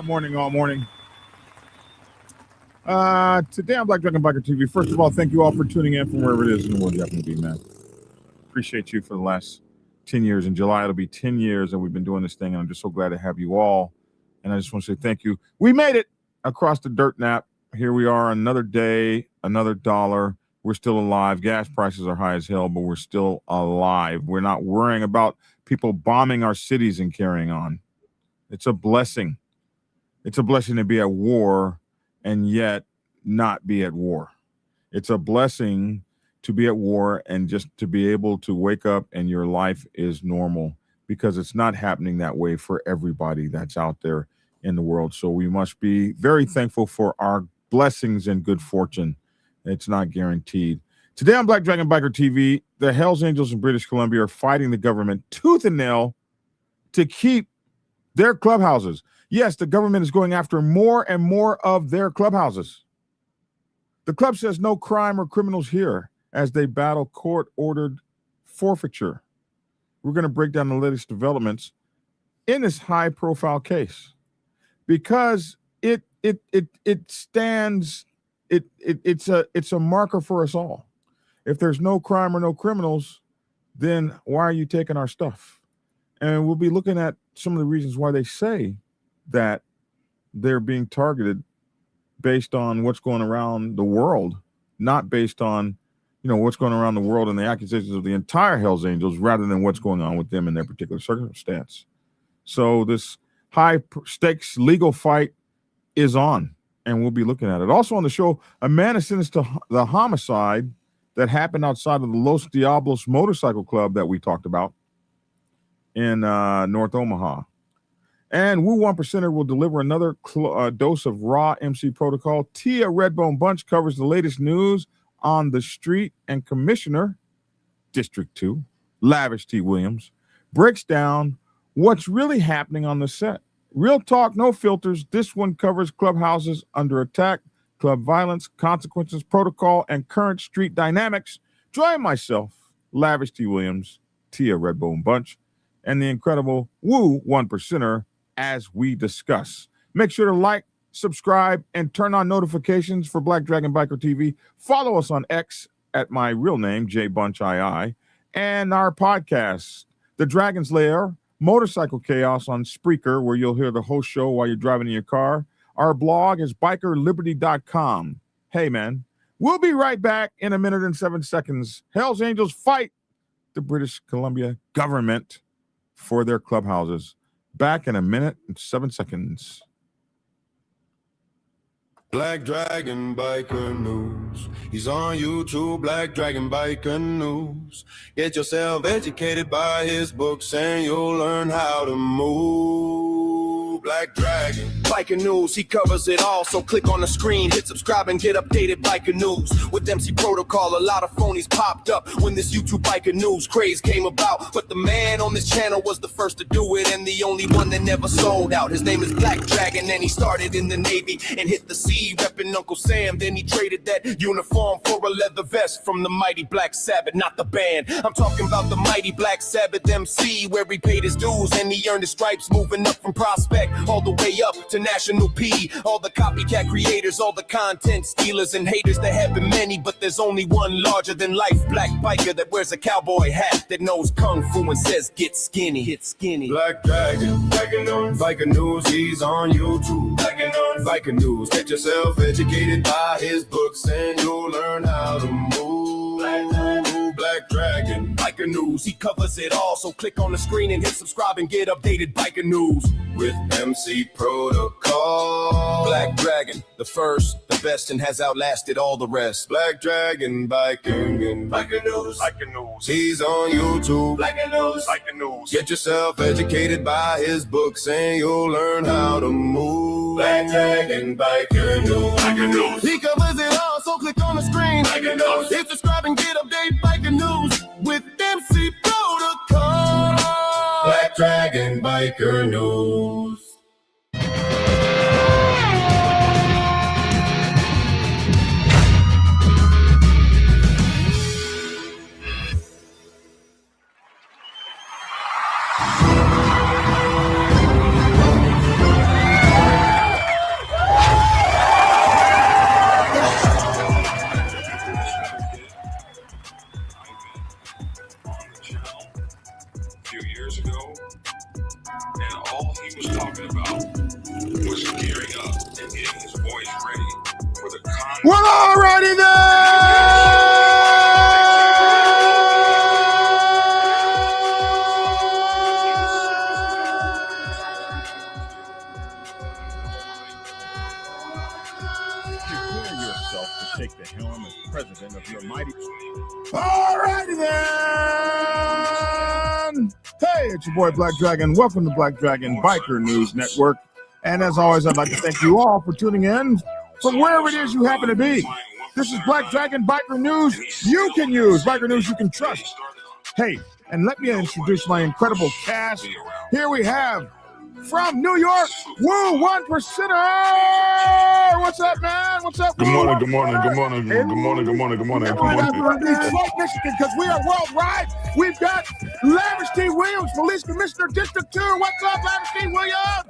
Morning, all morning. Today on Black Dragon Biker TV. First of all, thank you all for tuning in from wherever it is in the world you happen to be, man. Appreciate you for the last 10 years. In July, it'll be 10 years that we've been doing this thing, and I'm just so glad to have you all. And I just want to say thank you. We made it across the dirt nap. Here we are, another day, another dollar. We're still alive. Gas prices are high as hell, but we're still alive. We're not worrying about people bombing our cities and carrying on. It's a blessing. It's a blessing to be at war and yet not be at war. It's a blessing to be at war and just to be able to wake up and your life is normal, because it's not happening that way for everybody that's out there in the world. So we must be very thankful for our blessings and good fortune. It's not guaranteed. Today on Black Dragon Biker TV, the Hells Angels in British Columbia are fighting the government tooth and nail to keep their clubhouses. Yes, the government is going after more and more of their clubhouses. The club says no crime or criminals here as they battle court-ordered forfeiture. We're going to break down the latest developments in this high-profile case because it's a marker for us all. If there's no crime or no criminals, then why are you taking our stuff? And we'll be looking at some of the reasons why they say that they're being targeted based on what's going around the world, not based on, what's going around the world and the accusations of the entire Hells Angels rather than what's going on with them in their particular circumstance. So this high stakes legal fight is on, and we'll be looking at it. Also on the show, a man is sentenced to the homicide that happened outside of the Los Diablos Motorcycle Club that we talked about in North Omaha. And Woo One Percenter will deliver another dose of raw MC protocol. TVThe Redbone Bunch covers the latest news on the street, and Commissioner District 2, Lavish T Williams, breaks down what's really happening on the set. Real talk, no filters. This one covers clubhouses under attack, club violence, consequences, protocol, and current street dynamics. Join myself, Lavish T Williams, TVThe Redbone Bunch, and the incredible Woo One Percenter as we discuss. Make sure to like, subscribe, and turn on notifications for Black Dragon Biker TV. Follow us on X at my real name, JBunchII, and our podcast, The Dragon's Lair, Motorcycle Chaos on Spreaker, where you'll hear the whole show while you're driving in your car. Our blog is bikerliberty.com. Hey, man, we'll be right back in a minute and 7 seconds. Hells Angels fight the British Columbia government for their clubhouses. Back in a minute and 7 seconds. Black Dragon Biker News. He's on YouTube, Black Dragon Biker News. Get yourself educated by his books and you'll learn how to move. Black Dragon Biker News, he covers it all, so click on the screen, hit subscribe and get updated Biker News. With MC Protocol, a lot of phonies popped up when this YouTube Biker News craze came about, but the man on this channel was the first to do it and the only one that never sold out. His name is Black Dragon and he started in the Navy and hit the sea repping Uncle Sam. Then he traded that uniform for a leather vest from the mighty Black Sabbath, not the band. I'm talking about the mighty Black Sabbath MC, where he paid his dues and he earned his stripes, moving up from Prospect all the way up to National P. All the copycat creators, all the content stealers and haters, there have been many, but there's only one larger than life Black Biker that wears a cowboy hat, that knows Kung Fu and says get skinny, hit skinny. Black Dragon, Biker News, he's on YouTube. Biker News, get yourself educated by his books and you'll learn how to move. Black Dragon Biker News, he covers it all, so click on the screen and hit subscribe and get updated Biker News with MC Protocol. Black Dragon, the first, the best, and has outlasted all the rest. Black Dragon Biker News. He's on YouTube. Biker News. Get yourself educated by his books and you'll learn how to move. Black Dragon Biker News. He covers it all, so click on the screen. Hit subscribe and get updated Biker News with MC Protocol. Black Dragon Biker News. take the helm as president of your mighty. All righty then. Hey, it's your boy Black Dragon. Welcome to Black Dragon Biker News Network. And as always, I'd like to thank you all for tuning in from wherever it is you happen to be. This is Black Dragon Biker News you can use, Biker News you can trust. Hey, and let me introduce my incredible cast. Here we have, from New York, Woo, 1%er! What's up, man? What's up, Good Woo, morning, good morning, 1%er? good morning, good morning, good morning, good morning, good We're morning. from Detroit, Michigan, because we are worldwide. We've got Lavish T. Williams, Police Commissioner, District 2. What's up, Lavish T. Williams?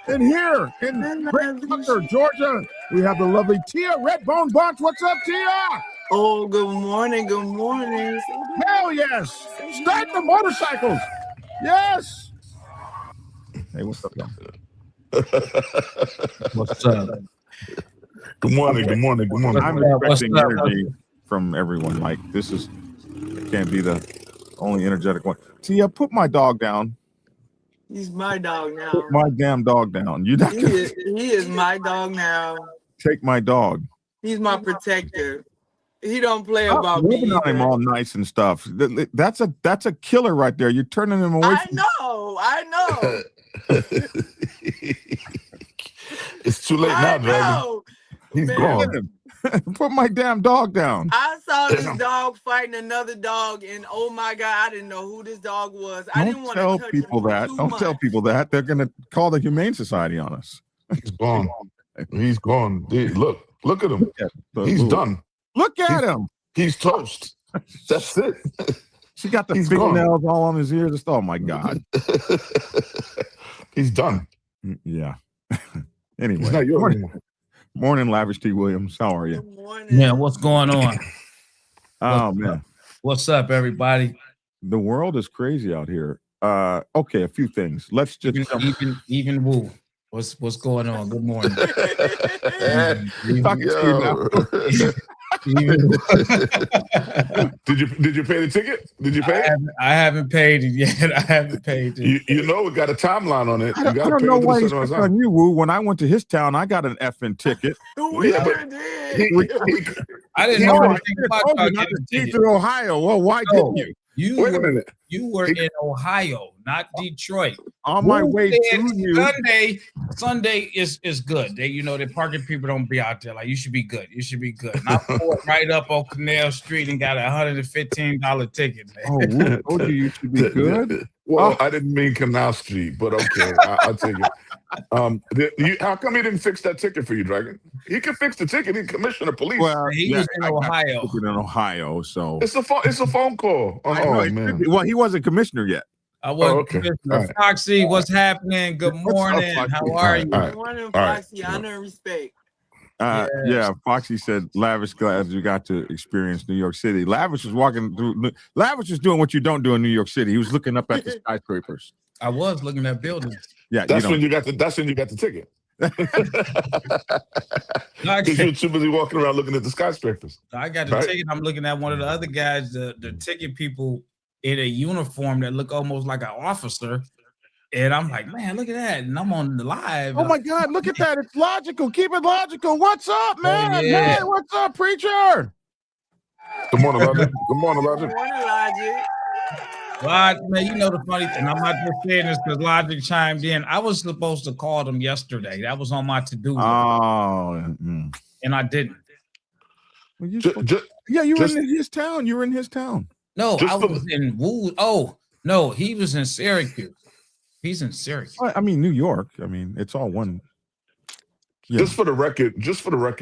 And here in Great Tucker, Georgia, we have the lovely Tia Redbone Bunch. What's up, Tia? Oh, good morning, good morning. Hell yes. Start the motorcycles. Yes. Hey, what's up, y'all? What's up? Good morning, good morning, good morning. I'm expecting energy from everyone. Like, this is, it can't be the only energetic one. Tia, put my dog down. He's my dog now. Put my damn dog down. You're not He gonna is my dog now. take my dog. He's my protector. He don't play Stop about me. rubbing on him all nice and stuff. That's a killer right there. You're turning him away. I know. It's too late now, I Dragon. know. He's Man. gone. Put my damn dog down. I saw this dog fighting another dog, and oh my God, I didn't know who this dog was. I didn't Don't want tell to touch people him for that. too Don't tell much. people that. They're gonna call the Humane Society on us. He's gone. He's gone. Dude, look at him. He's done. Look at him. He's toast. That's it. She got the He's gone. fingernails all on his ears. Oh my God. He's done. Yeah. He's Anyway. not yours Morning, anymore. morning, Lavish T. Williams. How are you? Good morning. Man, what's going on? Oh man. What's up, everybody? The world is crazy out here. Okay, a few things. Let's just Even Woo. What's going on? Good morning. talk to you now. Even- Did you pay the ticket? Did you pay it? I haven't paid it yet. I haven't paid it. You know it got a timeline on it. I You don't, got I to don't pay know it why to he's the picking certain on you, Woo. When I went to his town, I got an effing ticket. We Yeah, sure but- did. I didn't know Oh, I anything should have about told y'all you not to getting see tickets. through Ohio. Well, why No. didn't you? Wait a minute. You were in Ohio, not Detroit. On my Woo way said to you. Sunday is good. The parking people don't be out there. Like, you should be good. You should be good. And I pulled right up on Canal Street and got a $115 ticket, man. Oh, Woo told you should be good. Well, Oh. I didn't mean Canal Street, but okay, I'll take it. How come he didn't fix that ticket for you, Dragon? He can fix the ticket. He's commissioner of police. Well, He was in I got Ohio. ticket in Ohio, so It's a phone call. I know Oh it should man. be. Well, he wasn't commissioner yet. I wasn't okay. Commissioner. All right. Foxy, what's happening? Good What's up, morning. Foxy? How All are right, you? all right. Good morning, All right. Foxy. Honor and respect. Yes. Yeah, Foxy said, Lavish, glad you got to experience New York City. Lavish was walking through. Lavish was doing what you don't do in New York City. He was looking up at the skyscrapers. I was looking at buildings. Yeah, That's you when don't. you got the. That's when you got the ticket. No, I, Because you're too busy walking around looking at the skyscrapers. I got the Right. ticket. I'm looking at one of the other guys, the ticket people in a uniform that look almost like an officer. And I'm like, man, look at that. And I'm on the live. Oh my God, look at that. It's logical. Keep it logical. What's up, man? yeah. Hey, what's up, preacher? Good morning, Logic. Good morning, Good Logic. morning, Logic. Logic, man, you know the funny thing. I'm not just saying this because Logic chimed in. I was supposed to call them yesterday. That was on my to-do list, Oh, and I didn't. well, you Ju- you were just- in his town. You were in his town. No, Just I for was in Woo. Oh, no, he was in Syracuse. He's in Syracuse. I mean, New York. I mean, it's all one. Yeah. Just for the record,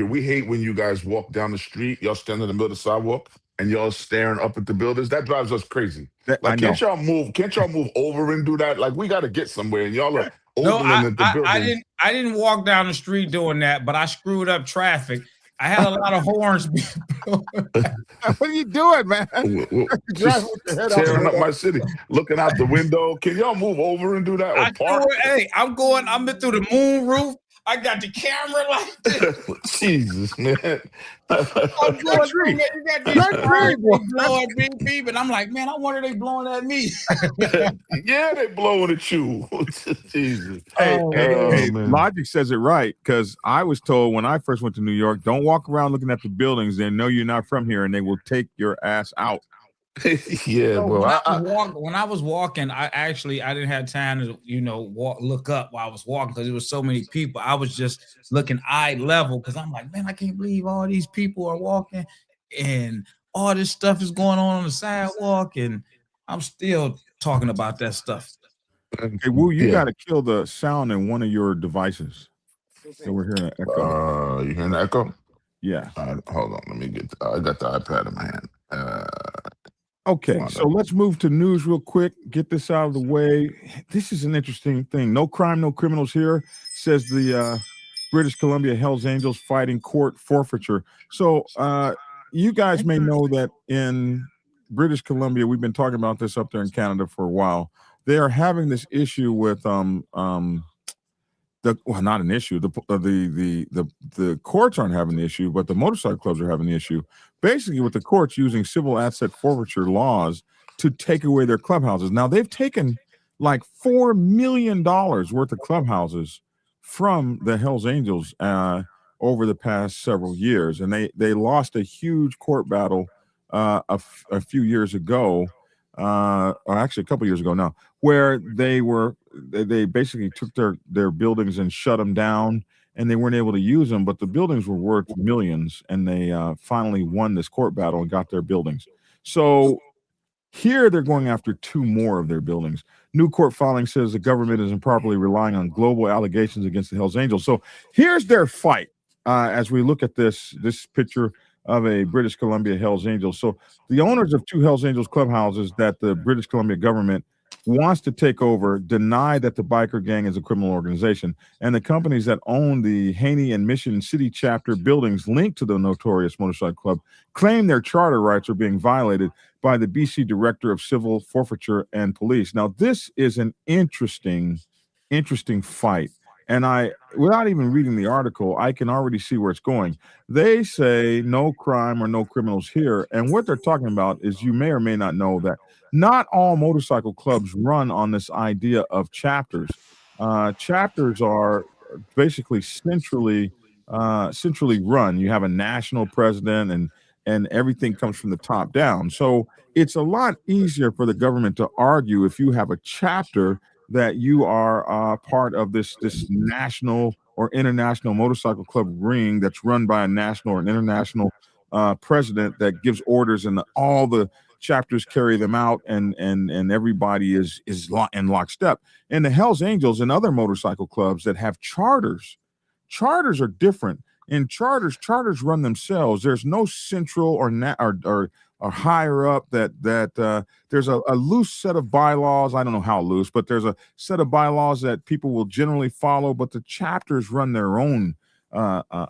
we hate when you guys walk down the street, y'all stand in the middle of the sidewalk, and y'all staring up at the buildings. That drives us crazy. I Like, know. can't y'all move over and do that? Like, we got to get somewhere, and y'all are No, ogling at the building. I didn't walk down the street doing that, but I screwed up traffic. I had a lot of horns. What are you doing, man? Just tearing up my city, looking out the window. Can y'all move over and do that or park? I'm in through the moon roof. I got the camera like this. Jesus, man. I'm going through, man. You got these Country, cars, boy. they blowing beep, and I'm like, man, I wonder they blowing at me. Yeah, they blowing at you. Jesus. Hey, Oh, hey, man. Logic says it right, because I was told when I first went to New York, don't walk around looking at the buildings. They know you're not from here, and they will take your ass out. Yeah, So well, when I was walking, I didn't have time to look up while I was walking because there was so many people. I was just looking eye level because I'm like, man, I can't believe all these people are walking and all this stuff is going on the sidewalk, and I'm still talking about that stuff. Hey, Woo, you Yeah. got to kill the sound in one of your devices. So we're hearing an echo. You hearing the echo? Yeah. Hold on, let me get. I got the iPad in my hand. Okay, so let's move to news real quick. Get this out of the way. This is an interesting thing. No crime, no criminals here, says the British Columbia Hells Angels fighting court forfeiture. So you guys may know that in British Columbia, we've been talking about this up there in Canada for a while. They are having this issue with not an issue. The courts aren't having the issue, but the motorcycle clubs are having the issue. Basically, with the courts using civil asset forfeiture laws to take away their clubhouses. Now they've taken like $4 million worth of clubhouses from the Hells Angels over the past several years, and they lost a huge court battle a few years ago, or actually a couple years ago now, where they basically took their buildings and shut them down, and they weren't able to use them, but the buildings were worth millions, and they finally won this court battle and got their buildings. So here they're going after 2 more of their buildings. New court filing says the government is improperly relying on global allegations against the Hells Angels. So here's their fight as we look at this picture of a British Columbia Hells Angels. So the owners of 2 Hells Angels clubhouses that the British Columbia government wants to take over deny that the biker gang is a criminal organization, and the companies that own the Haney and Mission City chapter buildings linked to the notorious motorcycle club claim their charter rights are being violated by the BC Director of Civil Forfeiture and Police. Now, this is an interesting fight. And without even reading the article, I can already see where it's going. They say no crime or no criminals here. And what they're talking about is, you may or may not know that not all motorcycle clubs run on this idea of chapters. Chapters are basically centrally run. You have a national president, and everything comes from the top down. So it's a lot easier for the government to argue if you have a chapter that you are part of this national or international motorcycle club ring that's run by a national or an international president that gives orders, and all the chapters carry them out, and everybody is in lockstep. And the Hells Angels and other motorcycle clubs that have charters are different. In charters run themselves. There's no central or higher up that there's a loose set of bylaws. I don't know how loose, but there's a set of bylaws that people will generally follow, but the chapters run their own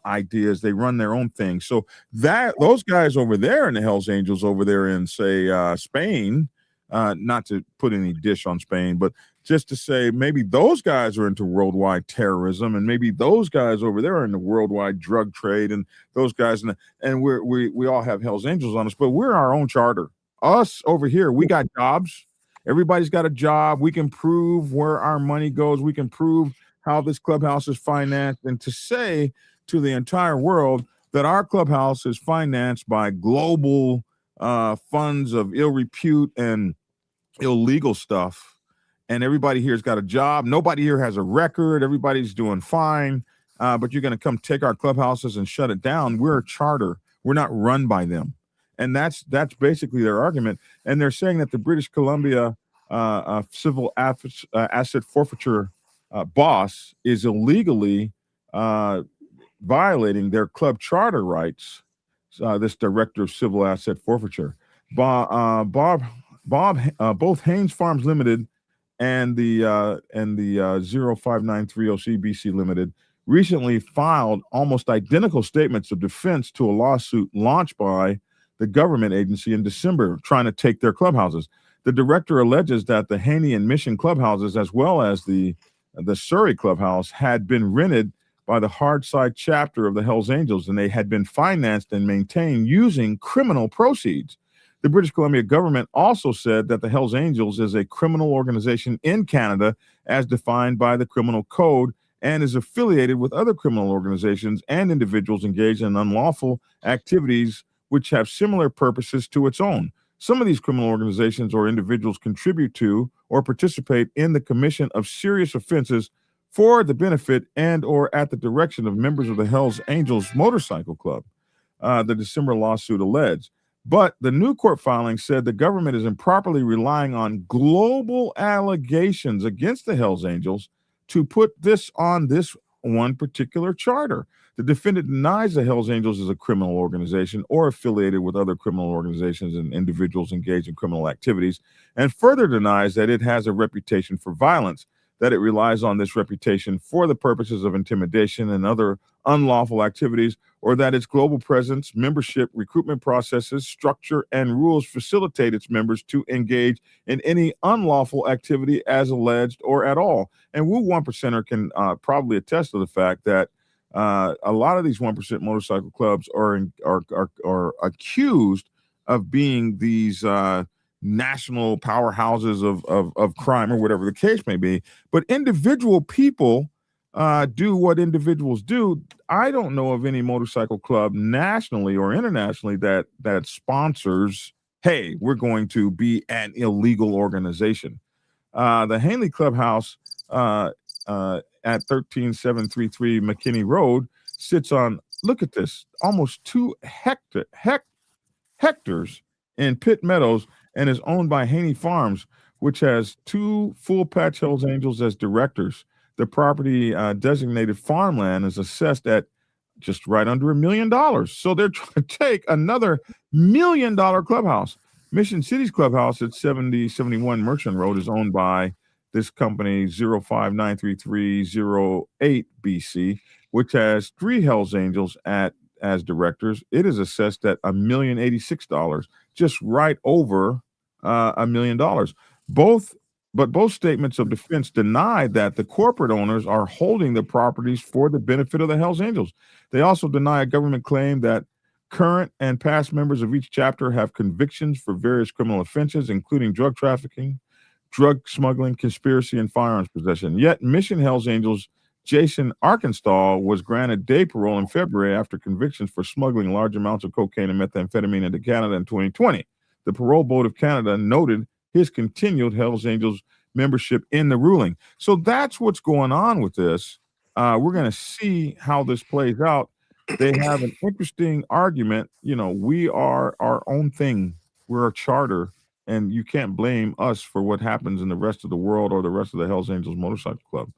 ideas. They run their own thing. So those guys over there in the Hells Angels over there in, say, Spain, not to put any dish on Spain, but just to say maybe those guys are into worldwide terrorism, and maybe those guys over there are in the worldwide drug trade, and those guys, and we all have Hells Angels on us, but we're our own charter. Us over here, we got jobs. Everybody's got a job. We can prove where our money goes. We can prove how this clubhouse is financed, and to say to the entire world that our clubhouse is financed by global funds of ill repute and illegal stuff, and everybody here's got a job. Nobody here has a record. Everybody's doing fine. But you're going to come take our clubhouses and shut it down. We're a charter. We're not run by them. And that's basically their argument. And they're saying that the British Columbia civil asset forfeiture boss is illegally violating their club charter rights. This director of civil asset forfeiture, both Haynes Farms Limited and the 05930 CBC Limited recently filed almost identical statements of defense to a lawsuit launched by the government agency in December trying to take their clubhouses. The director alleges that the Haney and Mission clubhouses, as well as the Surrey clubhouse, had been rented by the Hardside chapter of the Hells Angels, and they had been financed and maintained using criminal proceeds. The British Columbia government also said that the Hells Angels is a criminal organization in Canada as defined by the Criminal Code and is affiliated with other criminal organizations and individuals engaged in unlawful activities which have similar purposes to its own. Some of these criminal organizations or individuals contribute to or participate in the commission of serious offenses for the benefit and or at the direction of members of the Hells Angels Motorcycle Club, the December lawsuit alleged. But the new court filing said the government is improperly relying on global allegations against the Hells Angels to put this on this one particular charter. The defendant denies the Hells Angels is a criminal organization or affiliated with other criminal organizations and individuals engaged in criminal activities, and further denies that it has a reputation for violence, that it relies on this reputation for the purposes of intimidation and other unlawful activities, or that its global presence, membership, recruitment processes, structure, and rules facilitate its members to engage in any unlawful activity as alleged or at all. And Woo 1%er can probably attest to the fact that a lot of these 1% motorcycle clubs are accused of being these national powerhouses of crime or whatever the case may be. But individual people do what individuals do. I don't know of any motorcycle club nationally or internationally that sponsors, hey, we're going to be an illegal organization. The Hanley Clubhouse at 13733 McKinney Road sits on, look at this, almost 2 hectares in Pitt Meadows and is owned by Haney Farms, which has 2 full patch Hells Angels as directors. The property designated farmland is assessed at just right under $1 million. So they're trying to take another $1 million clubhouse. Mission City's clubhouse at 7071 Merchant Road is owned by this company 0593308 BC, which has 3 Hells Angels as directors. It is assessed at $1,086, just right over $1 million. Both statements of defense denied that the corporate owners are holding the properties for the benefit of the Hells Angels. They also deny a government claim that current and past members of each chapter have convictions for various criminal offenses, including drug trafficking, drug smuggling, conspiracy, and firearms possession. Yet Mission Hells Angels Jason Arkansas was granted day parole in February after convictions for smuggling large amounts of cocaine and methamphetamine into Canada in 2020. The Parole Board of Canada noted his continued Hells Angels membership in the ruling. So that's what's going on with this. We're going to see how this plays out. They have an interesting argument. You know, we are our own thing. We're a charter, and you can't blame us for what happens in the rest of the world or the rest of the Hells Angels Motorcycle Club.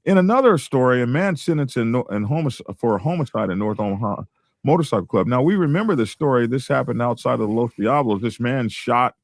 In another story, a man sentenced for a homicide in North Omaha Motorcycle Club. Now, we remember this story. This happened outside of the Los Diablos. This man shot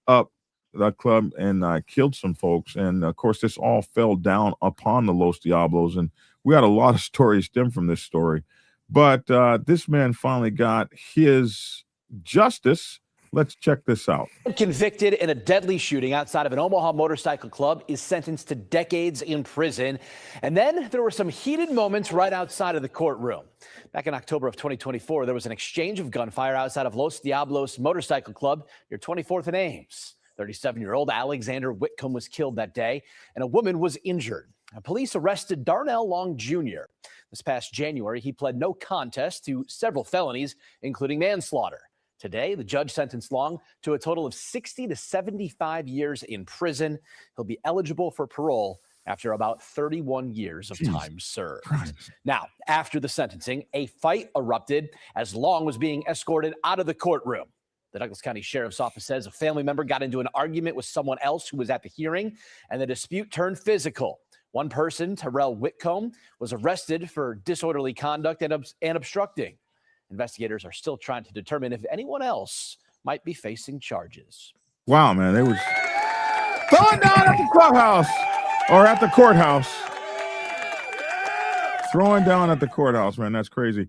up the club and killed some folks. And, of course, this all fell down upon the Los Diablos. And we had a lot of stories stem from this story. But this man finally got his justice. Let's check this out. Convicted in a deadly shooting outside of an Omaha motorcycle club is sentenced to decades in prison. And then there were some heated moments right outside of the courtroom. Back in October of 2024, there was an exchange of gunfire outside of Los Diablos Motorcycle Club, near 24th and Ames. 37-year-old Alexander Whitcomb was killed that day, and a woman was injured. Police arrested Darnell Long Jr. This past January, he pled no contest to several felonies, including manslaughter. Today, the judge sentenced Long to a total of 60 to 75 years in prison. He'll be eligible for parole after about 31 years of time served. Christ. Now, after the sentencing, a fight erupted as Long was being escorted out of the courtroom. The Douglas County Sheriff's Office says a family member got into an argument with someone else who was at the hearing, and the dispute turned physical. One person, Terrell Whitcomb, was arrested for disorderly conduct and obstructing. Investigators are still trying to determine if anyone else might be facing charges. Wow, man, they was throwing down at the clubhouse or at the courthouse. Throwing down at the courthouse, man, that's crazy.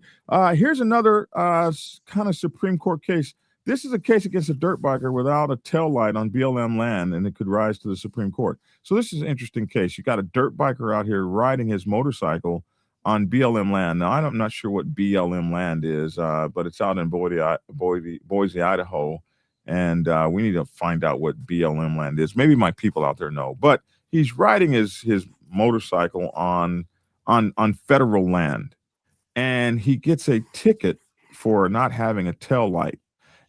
Here's another kind of Supreme Court case. This is a case against a dirt biker without a tail light on BLM land, and it could rise to the Supreme Court. So this is an interesting case. You got a dirt biker out here riding his motorcycle on BLM land. Now, I'm not sure what BLM land is, but it's out in Boise, Idaho. And we need to find out what BLM land is. Maybe my people out there know. But he's riding his motorcycle on federal land. And he gets a ticket for not having a tail light.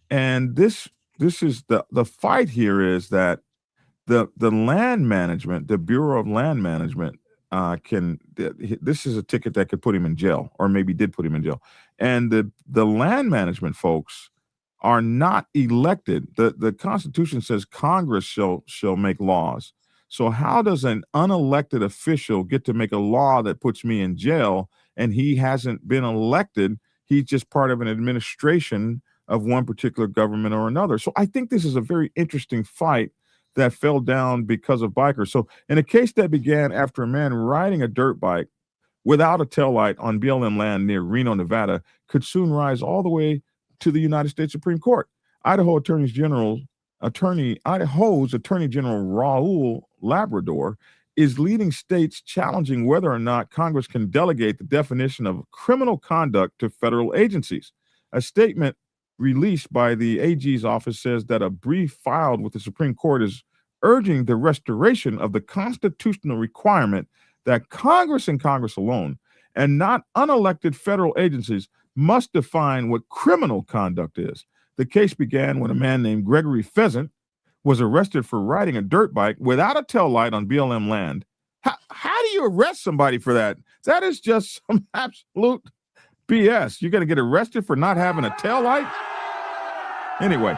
And this is the fight here is that the land management, the Bureau of Land Management, this is a ticket that could put him in jail, or maybe did put him in jail. And the land management folks are not elected. The Constitution says Congress shall make laws. So how does an unelected official get to make a law that puts me in jail, and he hasn't been elected? He's just part of an administration of one particular government or another. So I think this is a very interesting fight that fell down because of bikers. So in a case that began after a man riding a dirt bike without a taillight on BLM land near Reno, Nevada, could soon rise all the way to the United States Supreme Court. Idaho's Attorney General Raul Labrador is leading states challenging whether or not Congress can delegate the definition of criminal conduct to federal agencies. A statement released by the AG's office says that a brief filed with the Supreme Court is urging the restoration of the constitutional requirement that Congress and Congress alone, and not unelected federal agencies, must define what criminal conduct is. The case began when a man named Gregory Pheasant was arrested for riding a dirt bike without a taillight on BLM land. How do you arrest somebody for that? That is just some absolute BS. You're going to get arrested for not having a taillight? Anyway,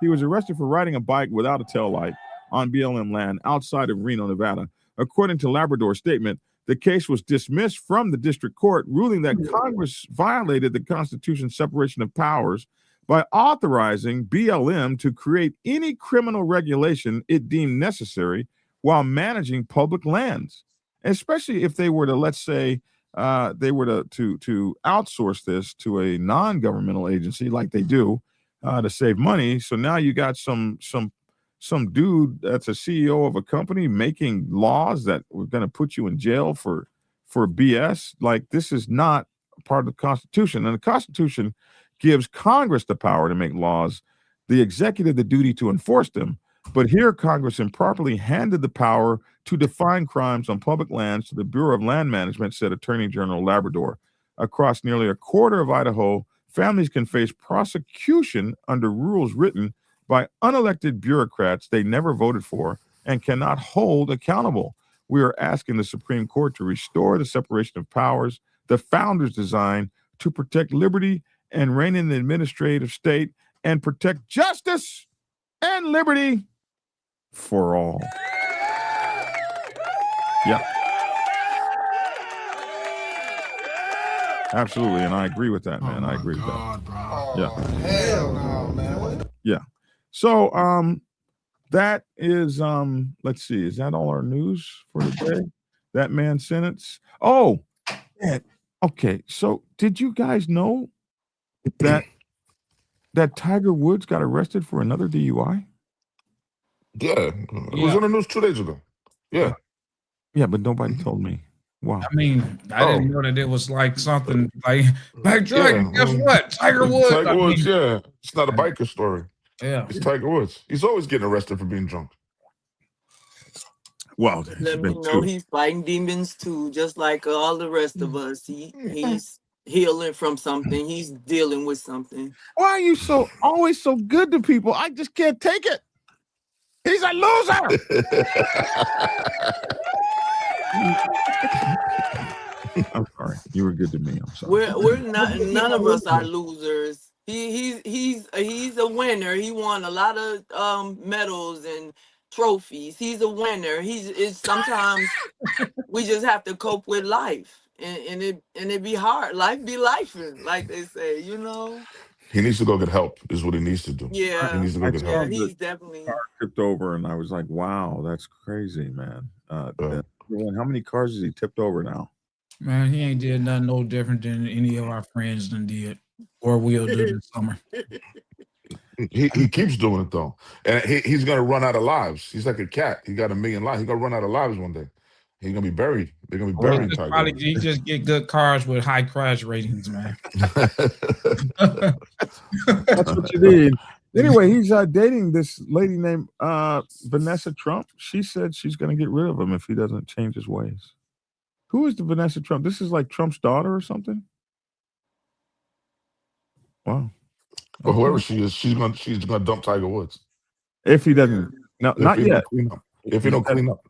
he was arrested for riding a bike without a taillight on BLM land outside of Reno, Nevada. According to Labrador's statement, the case was dismissed from the district court, ruling that Congress violated the Constitution's separation of powers by authorizing BLM to create any criminal regulation it deemed necessary while managing public lands, especially if they were to, let's say, they were to outsource this to a non-governmental agency like they do to save money. So now you got some dude that's a CEO of a company making laws that were going to put you in jail for BS. Like, this is not part of the Constitution. And the Constitution gives Congress the power to make laws, the executive the duty to enforce them. But here Congress improperly handed the power to define crimes on public lands to the Bureau of Land Management, said Attorney General Labrador. Across nearly a quarter of Idaho, families can face prosecution under rules written by unelected bureaucrats they never voted for and cannot hold accountable. We are asking the Supreme Court to restore the separation of powers the founders designed to protect liberty and reign in the administrative state and protect justice and liberty for all. Yeah. Absolutely. And I agree with that, man. I agree with that. Bro. Yeah. Hell no, man. Yeah. So that is let's see, is that all our news for today? That man sentence. Oh, man. Okay. So did you guys know that Tiger Woods got arrested for another DUI? Yeah. It was on the news 2 days ago. Yeah. Yeah, but nobody told me. Wow. I mean, I didn't know that it was like something like Dragon. Yeah. Guess what? Tiger Woods. Tiger Woods, yeah. It's not a biker story. Yeah. It's Tiger Woods. He's always getting arrested for being drunk. Well, Let me know he's fighting demons too, just like all the rest of us. He's healing from something. He's dealing with something. Why are you always so good to people? I just can't take it. He's a loser. I'm sorry. You were good to me. I'm sorry. We're not. None of us are losers. He's a winner. He won a lot of medals and trophies. He's a winner. It's sometimes we just have to cope with life, and it be hard. Life be lifing, like they say. You know. He needs to go get help. Is what he needs to do. Yeah. He needs to go get help. He's definitely tipped over, and I was like, "Wow, that's crazy, man." How many cars has he tipped over now? Man, he ain't did nothing no different than any of our friends done did or will do this summer. He keeps doing it though, and he's gonna run out of lives. He's like a cat. He got 1 million lives. He's gonna run out of lives one day. He's gonna be buried. They're gonna be Wow. burying Tiger Woods. He just get good cars with high crash ratings, man. That's what you need. Anyway, he's dating this lady named Vanessa Trump. She said she's going to get rid of him if he doesn't change his ways. Who is the Vanessa Trump? This is like Trump's daughter or something? Wow. But whoever she is, she's gonna dump Tiger Woods. If he doesn't, no, not yet. If he don't clean up.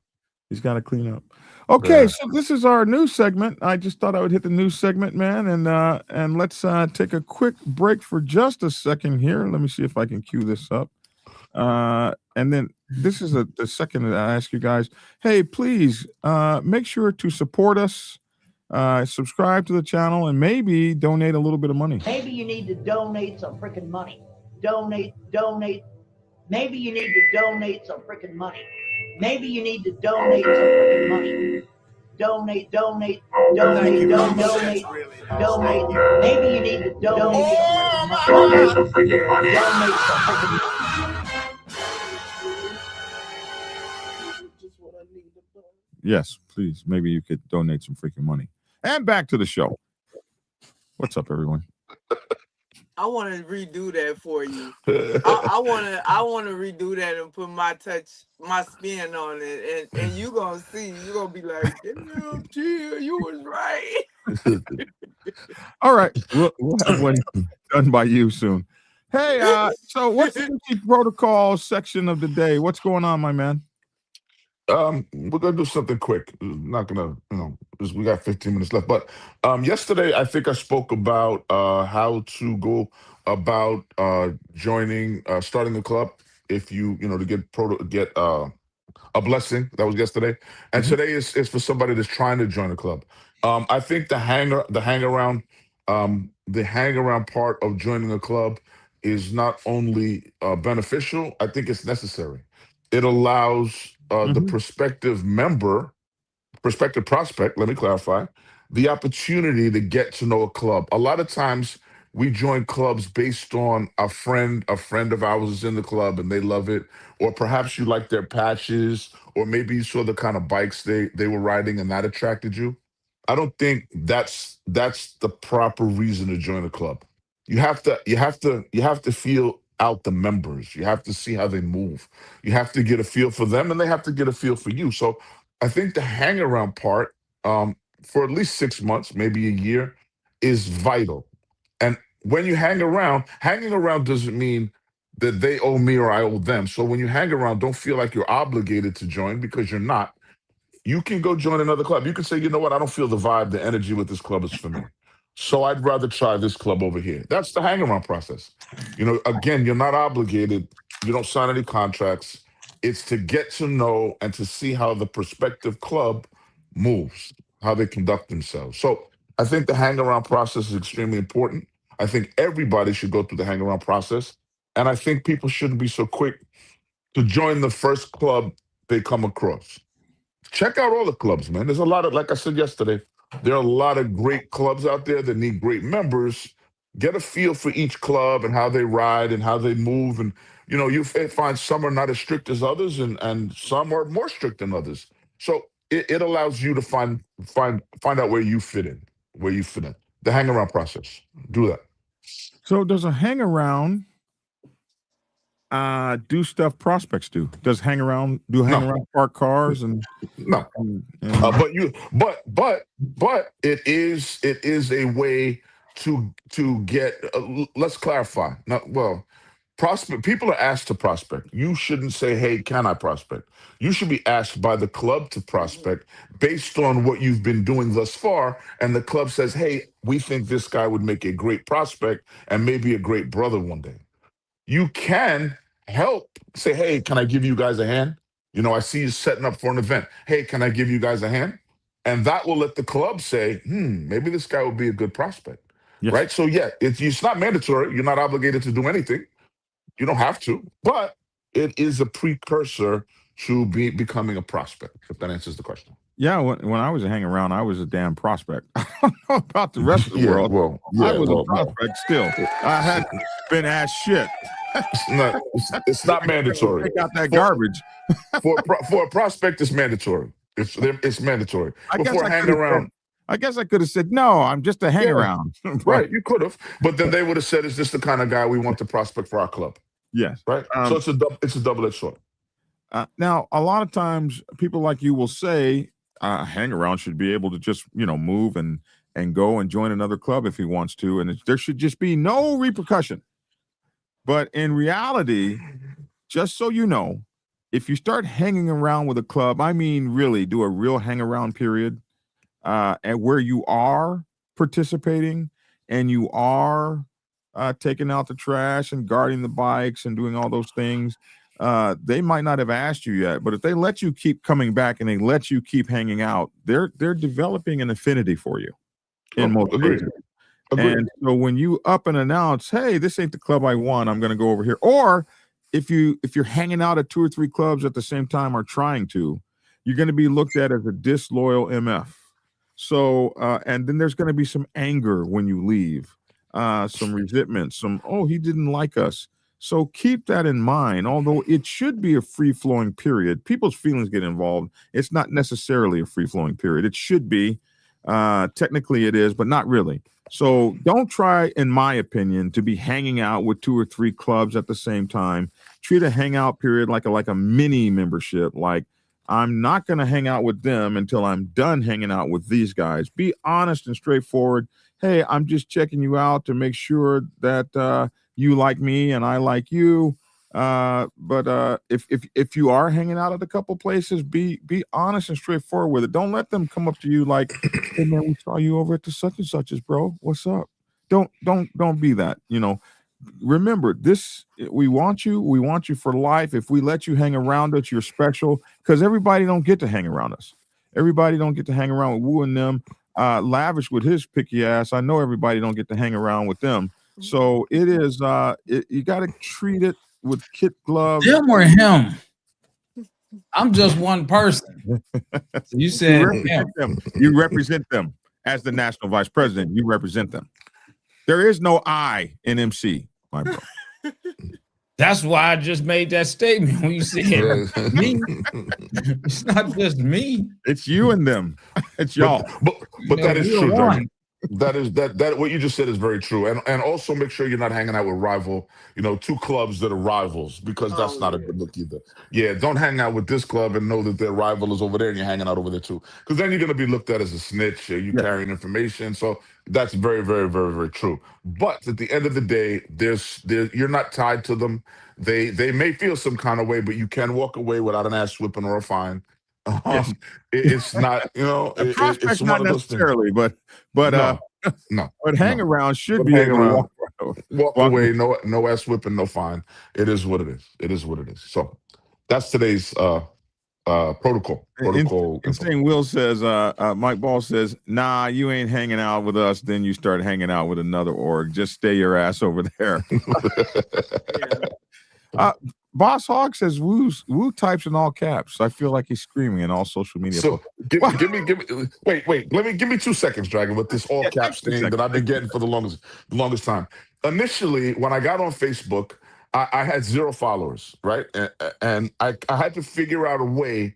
He's got to clean up. Okay, Yeah. so this is our news segment. I just thought I would hit the news segment, man, and let's take a quick break for just a second here. Let me see if I can cue this up. And then this is the second that I ask you guys. Hey, please make sure to support us, subscribe to the channel, and maybe donate a little bit of money. Maybe you need to donate some freaking money. Donate. Maybe you need to donate some freaking money. Maybe you need to donate some freaking money. Donate. Donate. Maybe you need to donate some freaking money. Donate some freaking money. Yes, please. Maybe you could donate some freaking money. And back to the show. What's up, everyone? I want to redo that for you. I want to redo that and put my spin on it, and you gonna see. You gonna be like, damn, Jill, you was right. All right, we'll have one done by you soon. Hey, so what's the protocol section of the day? What's going on, my man? We're gonna do something quick. Not gonna, because we got 15 minutes left. But yesterday, I think I spoke about how to go about joining, starting a club. If you, to get a blessing. That was yesterday, and today is for somebody that's trying to join a club. I think the hang around part of joining a club is not only beneficial. I think it's necessary. It allows the prospective prospect, let me clarify, the opportunity to get to know a club. A lot of times we join clubs based on a friend of ours is in the club and they love it, or perhaps you like their patches, or maybe you saw the kind of bikes they were riding and that attracted you. I don't think that's the proper reason to join a club. You have to feel out the members. You have to see how they move. You have to get a feel for them, and they have to get a feel for you. So I think the hang around part, for at least 6 months, maybe a year, is vital. And when you hanging around doesn't mean that they owe me or I owe them. So when you hang around, don't feel like you're obligated to join, because you're not. You can go join another club. You can say, you know what, I don't feel the vibe, the energy with this club is for me. So I'd rather try this club over here. That's the hang around process. Again, you're not obligated. You don't sign any contracts. It's to get to know and to see how the prospective club moves, how they conduct themselves. So I think the hang around process is extremely important. I think everybody should go through the hang around process. And I think people shouldn't be so quick to join the first club they come across. Check out all the clubs, man. There's a lot of, like I said yesterday, there are a lot of great clubs out there that need great members. Get a feel for each club and how they ride and how they move. And, you find some are not as strict as others, and some are more strict than others. So it allows you to find out where you fit in. The hang around process. Do that. So does a hang around do stuff prospects do? Does hang around park cars and no? But it is a way to get. Let's clarify. People are asked to prospect. You shouldn't say, "Hey, can I prospect?" You should be asked by the club to prospect based on what you've been doing thus far, and the club says, "Hey, we think this guy would make a great prospect and maybe a great brother one day." You can help say, "Hey, can I give you guys a hand? I see you setting up for an event. Hey, can I give you guys a hand?" And that will let the club say, maybe this guy would be a good prospect. Yes. Right? So yeah, it's not mandatory. You're not obligated to do anything. You don't have to, but it is a precursor to becoming a prospect, if that answers the question. Yeah, when I was hanging around, I was a damn prospect. I don't know about the rest of the world. I was a prospect still. I had been asked shit. It's not mandatory. Take out that garbage. For a prospect, it's mandatory. It's mandatory. I guess Before I hang could have said, around. I guess I could have said, no, I'm just a hang Yeah. around. Right, you could have, but then they would have said, "Is this the kind of guy we want to prospect for our club?" Yes. Right. So it's a double-edged sword. Now, a lot of times, people like you will say, hang around should be able to just move and go and join another club if he wants to, and there should just be no repercussion. But in reality, just so you know, if you start hanging around with a club, I mean, really do a real hang around period, and where you are participating and you are taking out the trash and guarding the bikes and doing all those things, they might not have asked you yet, but if they let you keep coming back and they let you keep hanging out, they're developing an affinity for you in most cases. And so when you up and announce, hey, this ain't the club I want, I'm going to go over here. Or if you're hanging out at 2 or 3 clubs at the same time or trying to, you're going to be looked at as a disloyal MF. So, and then there's going to be some anger when you leave, some resentment, he didn't like us. So keep that in mind. Although it should be a free-flowing period, people's feelings get involved. It's not necessarily a free-flowing period. It should be. Technically it is, but not really. So don't try, in my opinion, to be hanging out with 2 or 3 clubs at the same time. Treat a hangout period like a mini membership. Like, I'm not going to hang out with them until I'm done hanging out with these guys. Be honest and straightforward. Hey, I'm just checking you out to make sure that you like me and I like you. But if you are hanging out at a couple places, be honest and straightforward with it. Don't let them come up to you like, hey man, we saw you over at the such and such's, bro. What's up? Don't be that. Remember this. We want you for life. If we let you hang around us, you're special, because everybody don't get to hang around us. Everybody don't get to hang around with Woo and them. Lavish with his picky ass, I know everybody don't get to hang around with them. So it is you got to treat it with kid gloves. Them or him? I'm just one person. So you said you represent them as the national vice president. You represent them. There is no I in MC, my bro. That's why I just made that statement when you said me. It's not just me. It's you and them. It's y'all. But that is true, Dragon. That what you just said is very true. And also make sure you're not hanging out with rival, 2 clubs that are rivals, because that's not a good look either. Yeah, don't hang out with this club and know that their rival is over there and you're hanging out over there too. Because then you're going to be looked at as a snitch. You carrying information. So that's very, very, very, very true. But at the end of the day, you're not tied to them. They may feel some kind of way, but you can walk away without an ass whipping or a fine. It's not, it's not necessarily, but no. But hang around should be able to walk away. No ass whipping, no fine. It is what it is. It is what it is. So that's today's protocol. Insane Will says, Mike Ball says, nah, you ain't hanging out with us. Then you start hanging out with another org. Just stay your ass over there. Boss Hog says Woo types in all caps. I feel like he's screaming in all social media. So give me wait. Give me 2 seconds, Dragon, with this all caps thing that I've been getting for the longest time. Initially, when I got on Facebook, I had 0 followers, right? And I had to figure out a way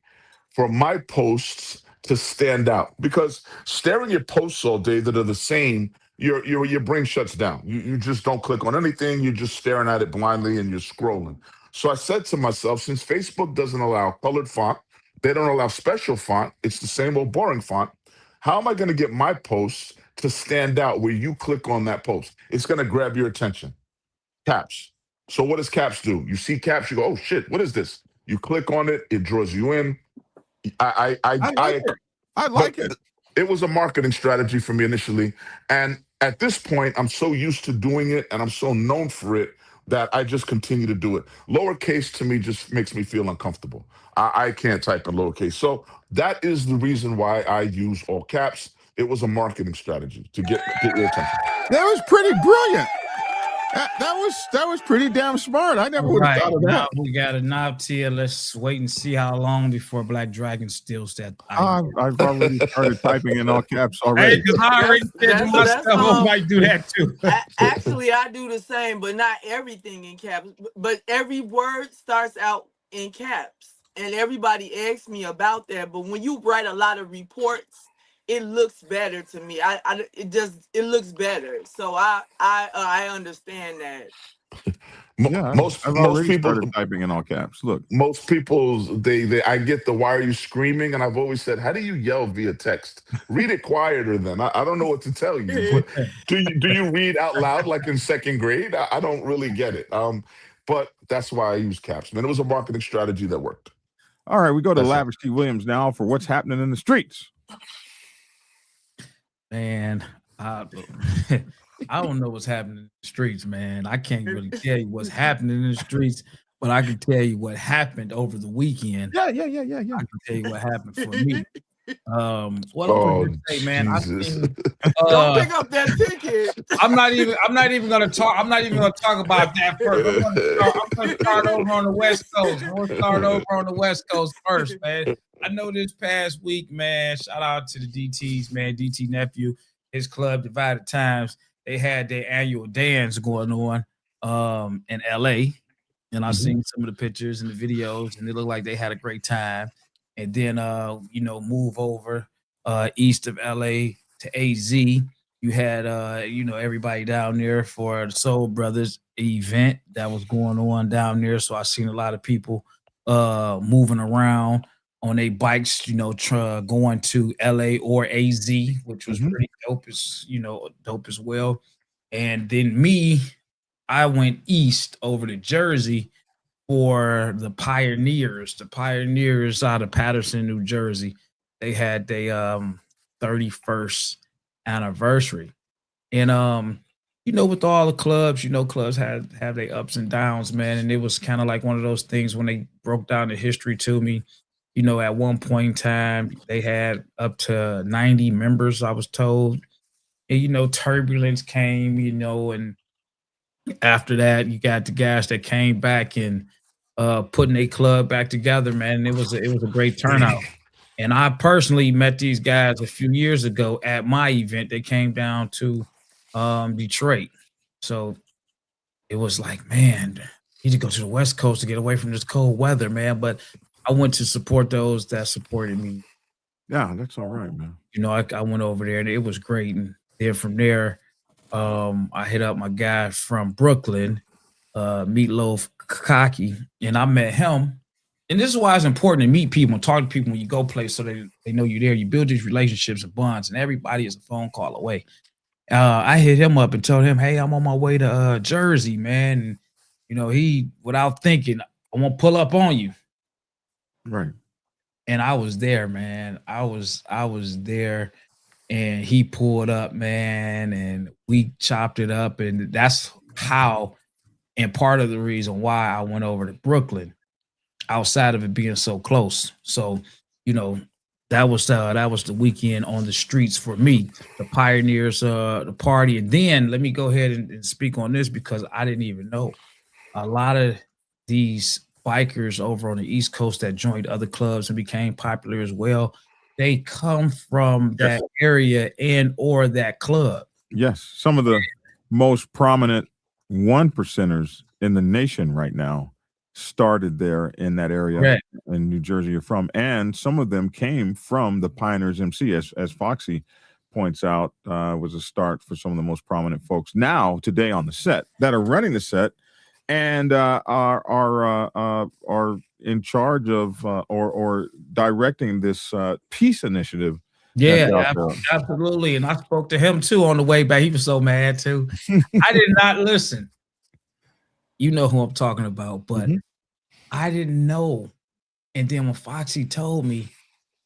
for my posts to stand out, because staring at posts all day that are the same, your brain shuts down. You just don't click on anything. You're just staring at it blindly and you're scrolling. So I said to myself, since Facebook doesn't allow colored font, they don't allow special font, it's the same old boring font, how am I going to get my posts to stand out where you click on that post? It's going to grab your attention. Caps. So what does caps do? You see caps, you go, oh shit, what is this? You click on it, it draws you in. I like it. It was a marketing strategy for me initially. And at this point, I'm so used to doing it and I'm so known for it that I just continue to do it. Lowercase to me just makes me feel uncomfortable. I can't type in lowercase. So that is the reason why I use all caps. It was a marketing strategy to get your attention. That was pretty brilliant. That was pretty damn smart. I never would have thought of that. Now we got a knob tier. Let's wait and see how long before Black Dragon steals that. I've already started typing in all caps already. Hey, because I already did myself. I might do that too. Actually, I do the same, but not everything in caps. But every word starts out in caps. and everybody asks me about that. But when you write a lot of reports, it looks better to me. It looks better. So I understand that. Yeah, I've Most already people, started typing in all caps. Look, most people's they I get the why are you screaming, and I've always said, how do you yell via text? Read it quieter. Then I don't know what to tell you. But do you read out loud like in second grade? I don't really get it. But that's why I use caps, man. It was a marketing strategy that worked. all right, we go to That's it. Lavish T. Williams now for what's happening in the streets. Man, I don't know what's happening in the streets, man. I can't really tell you what's happening in the streets, but I can tell you what happened over the weekend. Yeah. I can tell you what happened for me. Well, Oh, over here, man, I Jesus. seen, Don't pick up that ticket. I'm not even gonna talk about that first. I'm gonna start over on the West Coast. I'm gonna start over on the West Coast first, man. I know this past week, man, shout out to the DTs, man, DT nephew, his club Divided Times. They had their annual dance going on in LA. And I seen some of the pictures and the videos, and it looked like they had a great time. And then move over east of LA to AZ. You had everybody down there for the Soul Brothers event that was going on down there. So I seen a lot of people moving around on their bikes, going to LA or AZ, which was pretty dope as well. And then I went east over to Jersey for the Pioneers out of Patterson, New Jersey. They had their 31st anniversary. And with all the clubs, clubs have their ups and downs, man. And it was kind of like one of those things when they broke down the history to me. At one point in time, they had up to 90 members, I was told. And turbulence came, and after that, you got the guys that came back and putting a club back together, man. It was a great turnout. And I personally met these guys a few years ago at my event. They came down to Detroit. So it was like, man, need to go to the West Coast to get away from this cold weather, man. But I went to support those that supported me. Yeah, that's all right, man. I went over there and it was great. And then from there, I hit up my guy from Brooklyn, Meatloaf Kaki, and I met him. And this is why it's important to meet people and talk to people when you go places so they know you're there. You build these relationships and bonds, and everybody is a phone call away. I hit him up and told him, hey, I'm on my way to Jersey, man. And, he, without thinking, I won't pull up on you. Right. And I was there, man. I was there, and he pulled up, man, and we chopped it up. And that's how, and part of the reason why I went over to Brooklyn, outside of it being so close. So, that was the weekend on the streets for me, the Pioneers, the party. And then let me go ahead and speak on this because I didn't even know a lot of these bikers over on the East Coast that joined other clubs and became popular as well. They come from that area and or that club. Yes, some of the most prominent 1%ers in the nation right now started there in that area in New Jersey you're from, and some of them came from the Pioneers MC, as Foxy points out, was a start for some of the most prominent folks now today on the set that are running the set and are in charge of or directing this peace initiative. Yeah, absolutely. And I spoke to him too on the way back. He was so mad too. I did not listen. You know who I'm talking about, but I didn't know. And then when Foxy told me,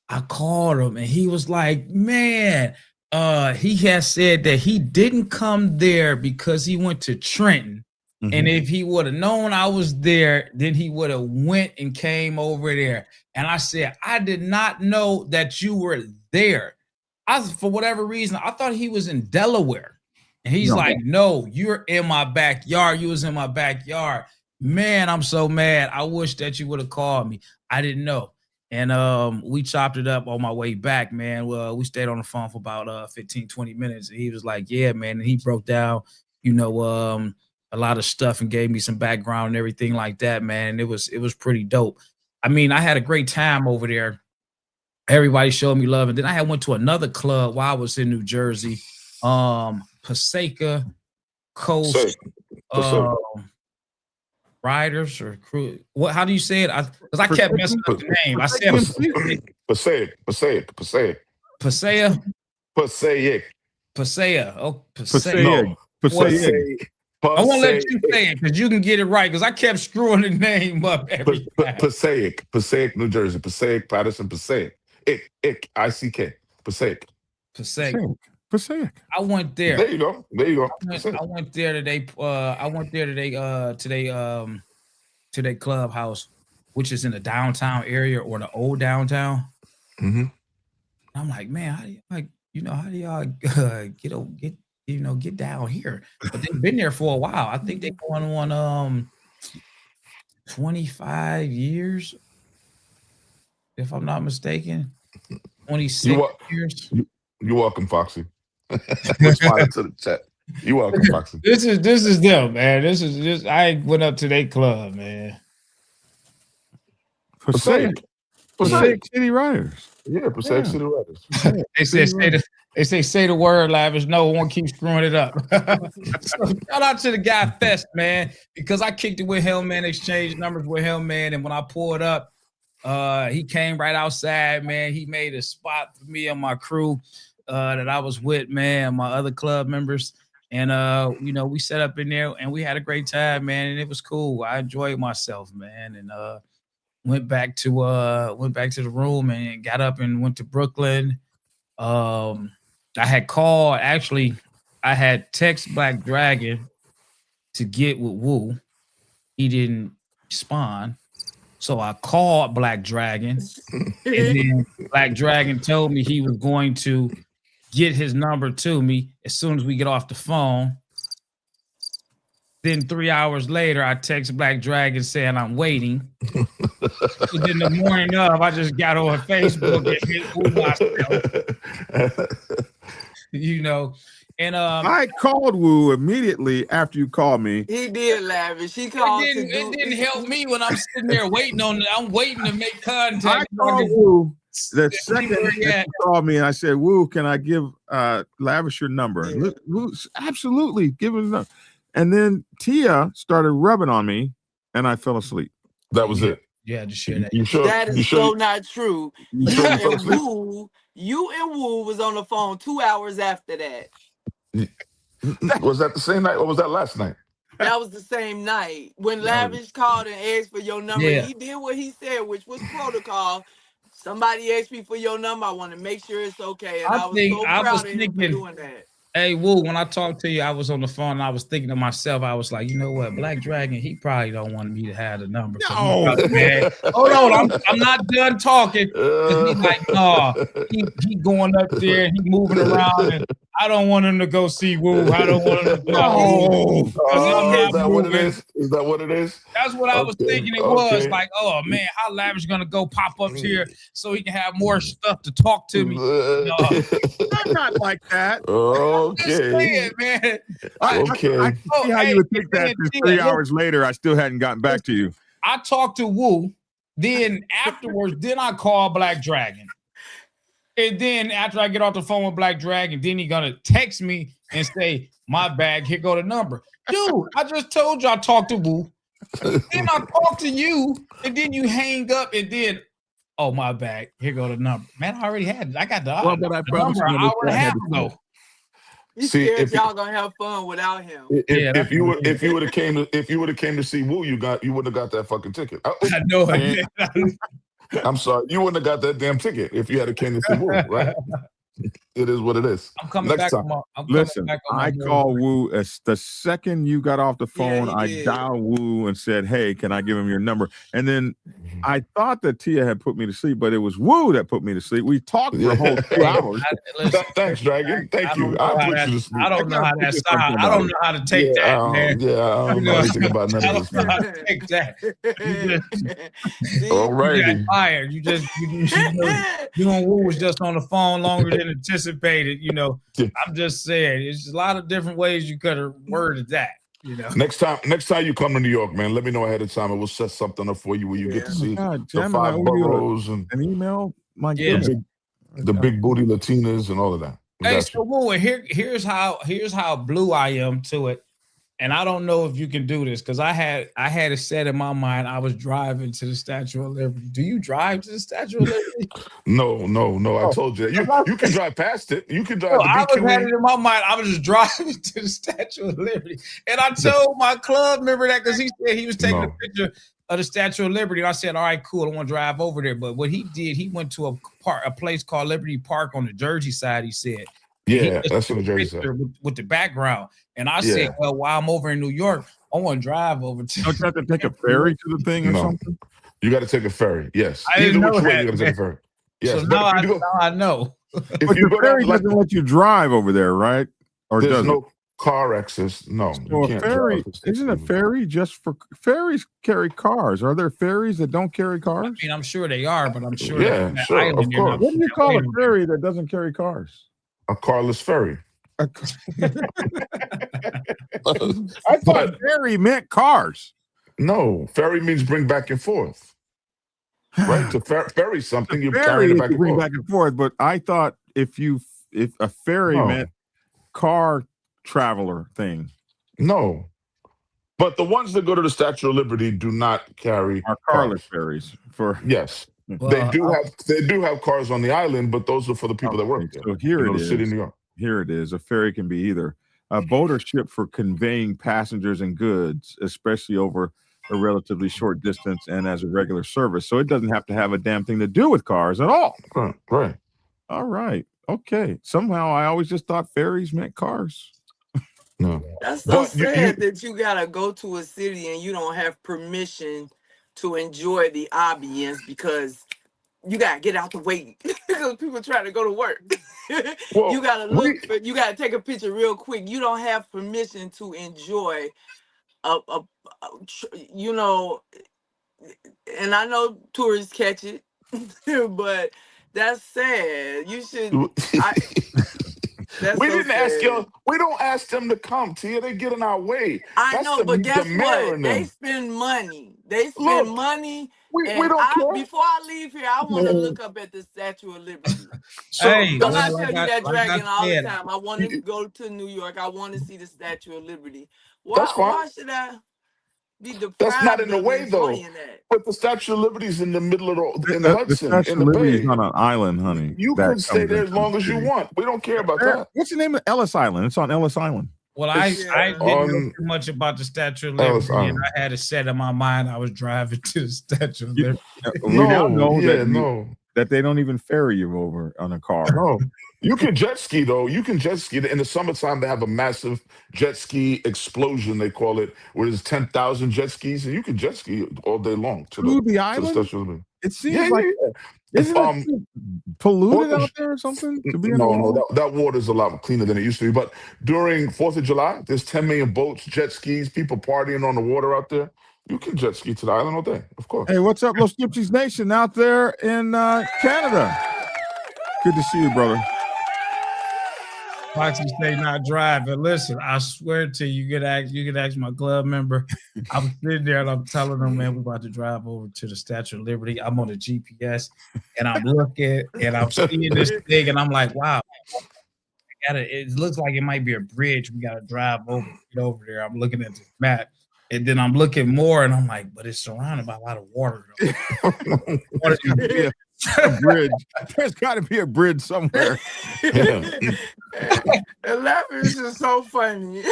I called him and he was like, man, he has said that he didn't come there because he went to Trenton. And if he would have known I was there, then he would have went and came over there. And I said, I did not know that you were there. For whatever reason, I thought he was in Delaware. And he's like, no, you're in my backyard. You was in my backyard. Man, I'm so mad. I wish that you would have called me. I didn't know. And we chopped it up on my way back, man. Well, we stayed on the phone for about 15, 20 minutes. And he was like, yeah, man. And he broke down, a lot of stuff and gave me some background and everything like that, man. And it was pretty dope. I mean, I had a great time over there. Everybody showed me love. And then I had went to another club while I was in New Jersey. Paseka Coast Riders or Crew. What? How do you say it? Because I kept messing up the name. I said Passaic. Pasea. Oh, Pasea. No, Passaic. I won't let you say it because you can get it right because I kept screwing the name up every time. Passaic, New Jersey. Passaic, Patterson, Passaic. Ick, Passaic. Passaic. I went there. There you go. I went there today. To their clubhouse, which is in the downtown area or the old downtown. Mm-hmm. I'm like, man, how do y'all get down here? But they've been there for a while. I think they're going on 25 years, if I'm not mistaken. 26 years. You're welcome, Foxy. Responding to the chat. You're welcome, Foxy. This is them, man. I went up to their club, man. Passaic City Riders. Yeah, Passaic City Riders. They say the word, Lavish. No one keeps screwing it up. So shout out to the guy Fest, man, because I kicked it with him, man. Exchanged numbers with him, man. And when I pulled up, he came right outside, man. He made a spot for me and my crew that I was with, man, my other club members. And we set up in there and we had a great time, man. And it was cool. I enjoyed myself, man. And went back to the room and got up and went to Brooklyn. I had called, actually, I had text Black Dragon to get with Woo. He didn't respond. So I called Black Dragon. And then Black Dragon told me he was going to get his number to me as soon as we get off the phone. Then 3 hours later, I text Black Dragon saying I'm waiting. So then the morning of, I just got on Facebook and hit Woo myself. And I called Woo immediately after you called me. He did, Lavish. He called. It didn't help me when I'm sitting there waiting I'm waiting to make contact. I called Woo the second you called me and I said, Woo, can I give Lavish your number? Yeah. Look, Woo, absolutely, give him the number. And then Tia started rubbing on me, and I fell asleep. That was it. Yeah, just share that. That is so not true. You and Woo was on the phone 2 hours after that. Was that the same night or was that last night? That was the same night. When Lavish called and asked for your number, he did what he said, which was protocol. Somebody asked me for your number. I want to make sure it's okay. And I was so proud of him for doing that. Hey, Woo, when I talked to you, I was on the phone and I was thinking to myself, I was like, you know what, Black Dragon, he probably don't want me to have the number. No. Hold on, I'm not done talking. He's like, no, he going up there, he moving around, and I don't want him to go see Woo. I don't want him to go. Is that what it is? Is that what it is? That's what I was thinking it was. Like, oh, man, how Lavish going to go pop up here so he can have more stuff to talk to me? No. I'm not like that. Okay. Saying, man. I can see how you would think that 3 hours later, I still hadn't gotten back to you. I talked to Woo. Then afterwards, then I call Black Dragon. And then after I get off the phone with Black Dragon, then he gonna text me and say, my bag, here go the number. Dude, I just told you I talked to Woo. Then I talked to you, and then you hang up, and then, oh, my bag, here go the number. Man, I already had it. I got the number an hour and a half ago. He scared y'all gonna have fun without him. If you would have came to see Woo, you wouldn't have got that fucking ticket. I know. I'm sorry, you wouldn't have got that damn ticket if you had came to see Woo, right? It is what it is. I'm coming back. Listen, I called Woo the second you got off the phone. I dialed Woo and said, "Hey, can I give him your number?" And then I thought that Tia had put me to sleep, but it was Woo that put me to sleep. We talked for a whole 2 hours. Thanks, Dragon. Thank you. I put you to sleep. I don't know how that sounds. I don't know how to take that, man. Yeah, I don't know anything about none of this. I don't know how to take that. All right. You got fired. You and Woo was just on the phone longer than anticipated. I'm just saying, there's a lot of different ways you could have worded that. You know. Next time you come to New York, man, let me know ahead of time, and we'll set something up for you where you get to Oh my see God, the Jam, and I 5 owe you boroughs and an email. My Yeah. goodness. the big booty Latinas and all of that. We Hey, got so you. Woo, here's how blue I am to it. And I don't know if you can do this because I had it set in my mind. I was driving to the Statue of Liberty. Do you drive to the Statue of Liberty? No. I Oh, told you. You can drive past it. You can No, drive the I was had it BQE. in my mind. I was just driving to the Statue of Liberty, and I told my club member that because he said he was taking a picture of the Statue of Liberty. And I said, "All right, cool. I want to drive over there." But what he did, he went to a place called Liberty Park on the Jersey side. He said, Yeah, that's on the Jersey side. with the background. And I Yeah. said, well, while I'm over in New York, I want to drive over to. Don't you have to take a ferry to the thing or something? You got to take a ferry. Yes. I didn't Either which know way, that, you got to take a ferry. Yes. So but now if you go, I know. But if you the go ferry down, like, doesn't let you drive over there, right? Or there's does it? no car access. No, So you a can't ferry drive. isn't a ferry just for ferries carry cars? Are there ferries that don't carry cars? I mean, I'm sure they are, but I'm sure. Yeah, that sure, island, of they're not course. What do you that call way a over ferry that doesn't carry cars? A carless ferry. I thought ferry meant cars. No, ferry means bring back and forth. Right? To ferry something, you're Ferry carrying it is back to and bring forth. back and forth, but I thought if a ferry No. meant car traveler thing. No. But the ones that go to the Statue of Liberty do not carry Are cars. carless ferries for Yes. Well, they do have cars on the island, but those are for the people that work there. So here it the city of is. New York. Here it is. A ferry can be either a boat or ship for conveying passengers and goods, especially over a relatively short distance and as a regular service. So it doesn't have to have a damn thing to do with cars at all. Right. All right. Okay. Somehow I always just thought ferries meant cars. No. That's so But sad that you gotta go to a city and you don't have permission to enjoy the ambience because you gotta get out the way because people trying to go to work. Well, you gotta you gotta take a picture real quick. You don't have permission to enjoy you know, and I know tourists catch it, but that's sad. You should. That's we so didn't ask sad. you. We don't ask them to come, Tia. They get in our way. I That's know, but guess the mayor what? in They them. spend money. They spend money. We And don't care. before I leave here, I want to look up at the Statue of Liberty. So, hey, Don't I like tell you I- that like I dragon all the said, time? I want to go to New York. I want to see the Statue of Liberty. That's fine. Why should I be deprived That's not in the of way, though. enjoying that? But the Statue of Liberty is in the middle of the The Hudson, Statue in of the Liberty bay. is on an island, honey. You that can stay comes there as into long the as you city. want. We don't care about that. What's the name of Ellis Island? It's on Ellis Island. Well, I didn't know on too much about the Statue of Ellis Liberty, and Island. I had it set in my mind. I was driving to the Statue of Liberty. We now know No. that they don't even ferry you over on a car. No. You can jet ski, though. You can jet ski. In the summertime, they have a massive jet ski explosion, they call it, where there's 10,000 jet skis, and you can jet ski all day long to the island? Statue of Liberty. It seems like isn't it polluted out there or something? To be No, that water is a lot cleaner than it used to be. But during 4th of July, there's 10 million boats, jet skis, people partying on the water out there. You can jet ski to the island all day, of course. Hey, what's up, Los Gypsies Nation out there in Canada? Good to see you, brother. Foxy say not driving. Listen, I swear to you, you could ask my club member. I'm sitting there and I'm telling them, man, we're about to drive over to the Statue of Liberty. I'm on the GPS and I'm looking and I'm seeing this thing and I'm like, wow, it looks like it might be a bridge. We gotta drive over, get over there. I'm looking at the map. And then I'm looking more and I'm like, but it's surrounded by a lot of water. A bridge. There's got to be a bridge somewhere. And Lavish is so funny.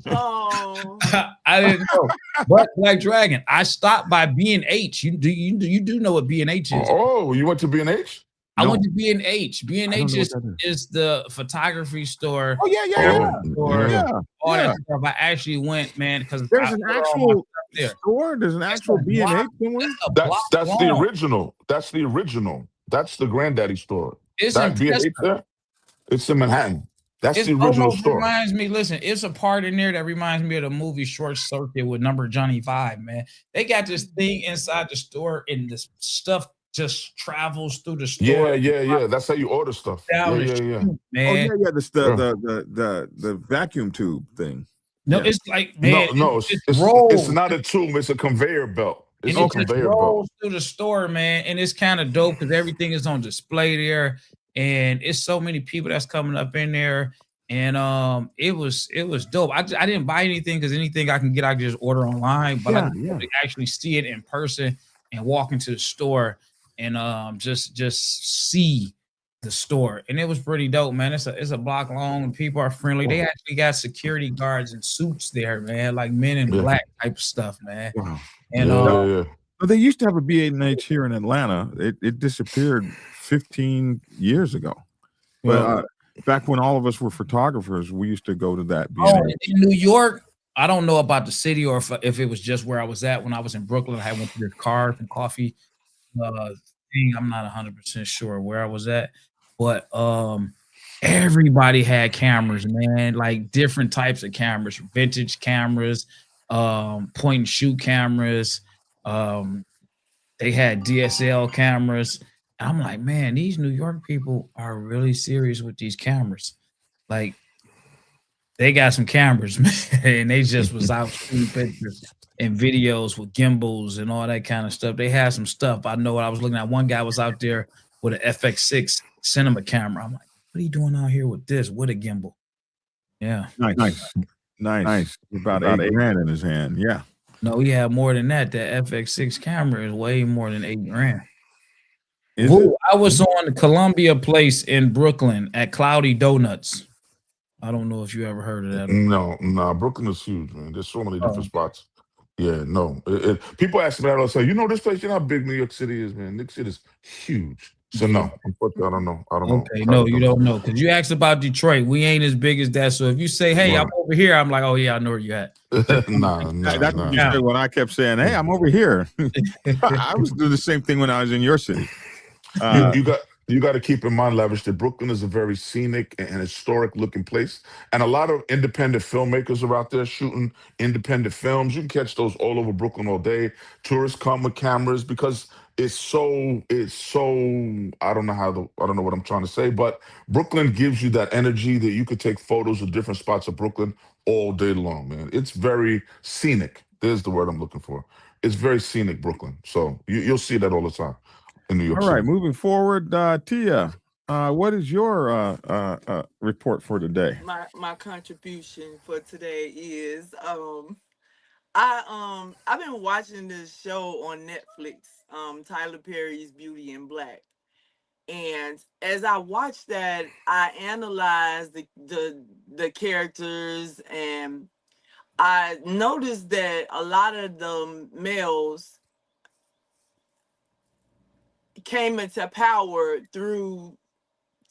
Oh, I didn't know. But Black Dragon, I stopped by B&H. You do know what B&H is? Oh, you went to B&H? I went to B&H. B&H is the photography store. Oh yeah. All that stuff. I actually went, man, because there's an actual store. There's an actual B&H somewhere. That's the original. That's the original. That's the granddaddy store. It's that B&H there. It's in Manhattan. That's the original store. Reminds me. Listen, it's a part in there that reminds me of the movie Short Circuit with Number Johnny 5. Man, they got this thing inside the store, and this stuff just travels through the store. Yeah. That's how you order stuff. Yeah. Man. Oh yeah. The vacuum tube thing. No, Yeah. it's like, man, No, it it's rolls. not a tomb. It's a conveyor belt. It's And a it just conveyor belt. rolls through the store, man. And it's kind of dope because everything is on display there. And it's so many people that's coming up in there. And it was dope. I didn't buy anything because anything I can get, I can just order online. But I Yeah, just yeah. wanted to actually see it in person and walk into the store and just see the store. And it was pretty dope, man. It's a block long and people are friendly. They actually got security guards in suits there, man, like men in Yeah. black type stuff, man. Wow. And Yeah. But they used to have a B8H here in Atlanta. It disappeared 15 years ago. But well, back when all of us were photographers, we used to go to that oh, B&H. in New York, I don't know about the city or if it was just where I was at when I was in Brooklyn. I went to this cars and coffee thing. I'm not 100% sure where I was at, but everybody had cameras, man, like different types of cameras, vintage cameras, point and shoot cameras. They had DSL cameras. I'm like, man, these New York people are really serious with these cameras. Like, they got some cameras, man, and they just was out shooting pictures and videos with gimbals and all that kind of stuff. They had some stuff. I know what I was looking at. One guy was out there with an FX6 cinema camera. I'm like, what are you doing out here with this? With a gimbal? Yeah. Nice. About 8 grand in his hand. Yeah. No, he had more than that. That FX6 camera is way more than 8 grand. Is it? I was on the Columbia Place in Brooklyn at Cloudy Donuts. I don't know if you ever heard of that. No, Brooklyn is huge, man. There's so many different spots. Yeah, no. People ask me that all the time. You know this place? You know how big New York City is, man. New York City is huge. So no, unfortunately, I don't know. Okay, no, you don't know because you asked about Detroit. We ain't as big as that. So if you say, "Hey, I'm over here," I'm like, "Oh yeah, I know where you at." Nah. That's what you said when I kept saying, "Hey, I'm over here." I was doing the same thing when I was in your city. You got to keep in mind, Lavish, that Brooklyn is a very scenic and historic looking place, and a lot of independent filmmakers are out there shooting independent films. You can catch those all over Brooklyn all day. Tourists come with cameras because it's so. I don't know what I'm trying to say, but Brooklyn gives you that energy that you could take photos of different spots of Brooklyn all day long, man. It's very scenic. There's the word I'm looking for. It's very scenic, Brooklyn. So you'll see that all the time in New York All right, City. moving forward, Tia, what is your report for today? My contribution for today is I've been watching this show on Netflix, Tyler Perry's Beauty in Black. And as I watched that, I analyzed the characters, and I noticed that a lot of the males came into power through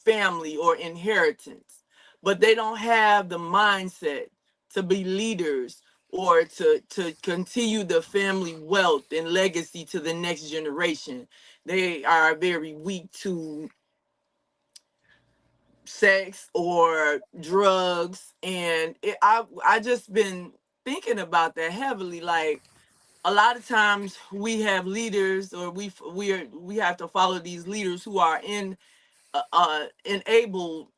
family or inheritance, but they don't have the mindset to be leaders or to continue the family wealth and legacy to the next generation. They are very weak to sex or drugs, and I just been thinking about that heavily. Like, a lot of times we have leaders, or we have to follow these leaders who are enabled,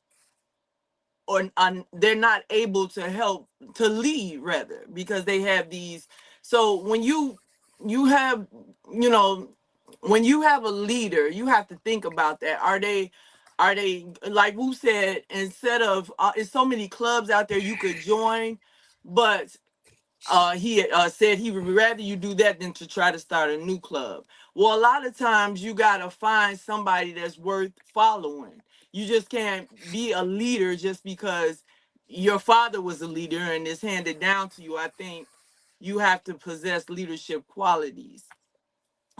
or they're not able to help to lead, rather, because they have these. So when you have, you know, when you have a leader, you have to think about that. Are they like Wu said, instead of it's so many clubs out there you could join, but he said he would rather you do that than to try to start a new club. Well, a lot of times you got to find somebody that's worth following. You just can't be a leader just because your father was a leader and it's handed down to you. I think you have to possess leadership qualities.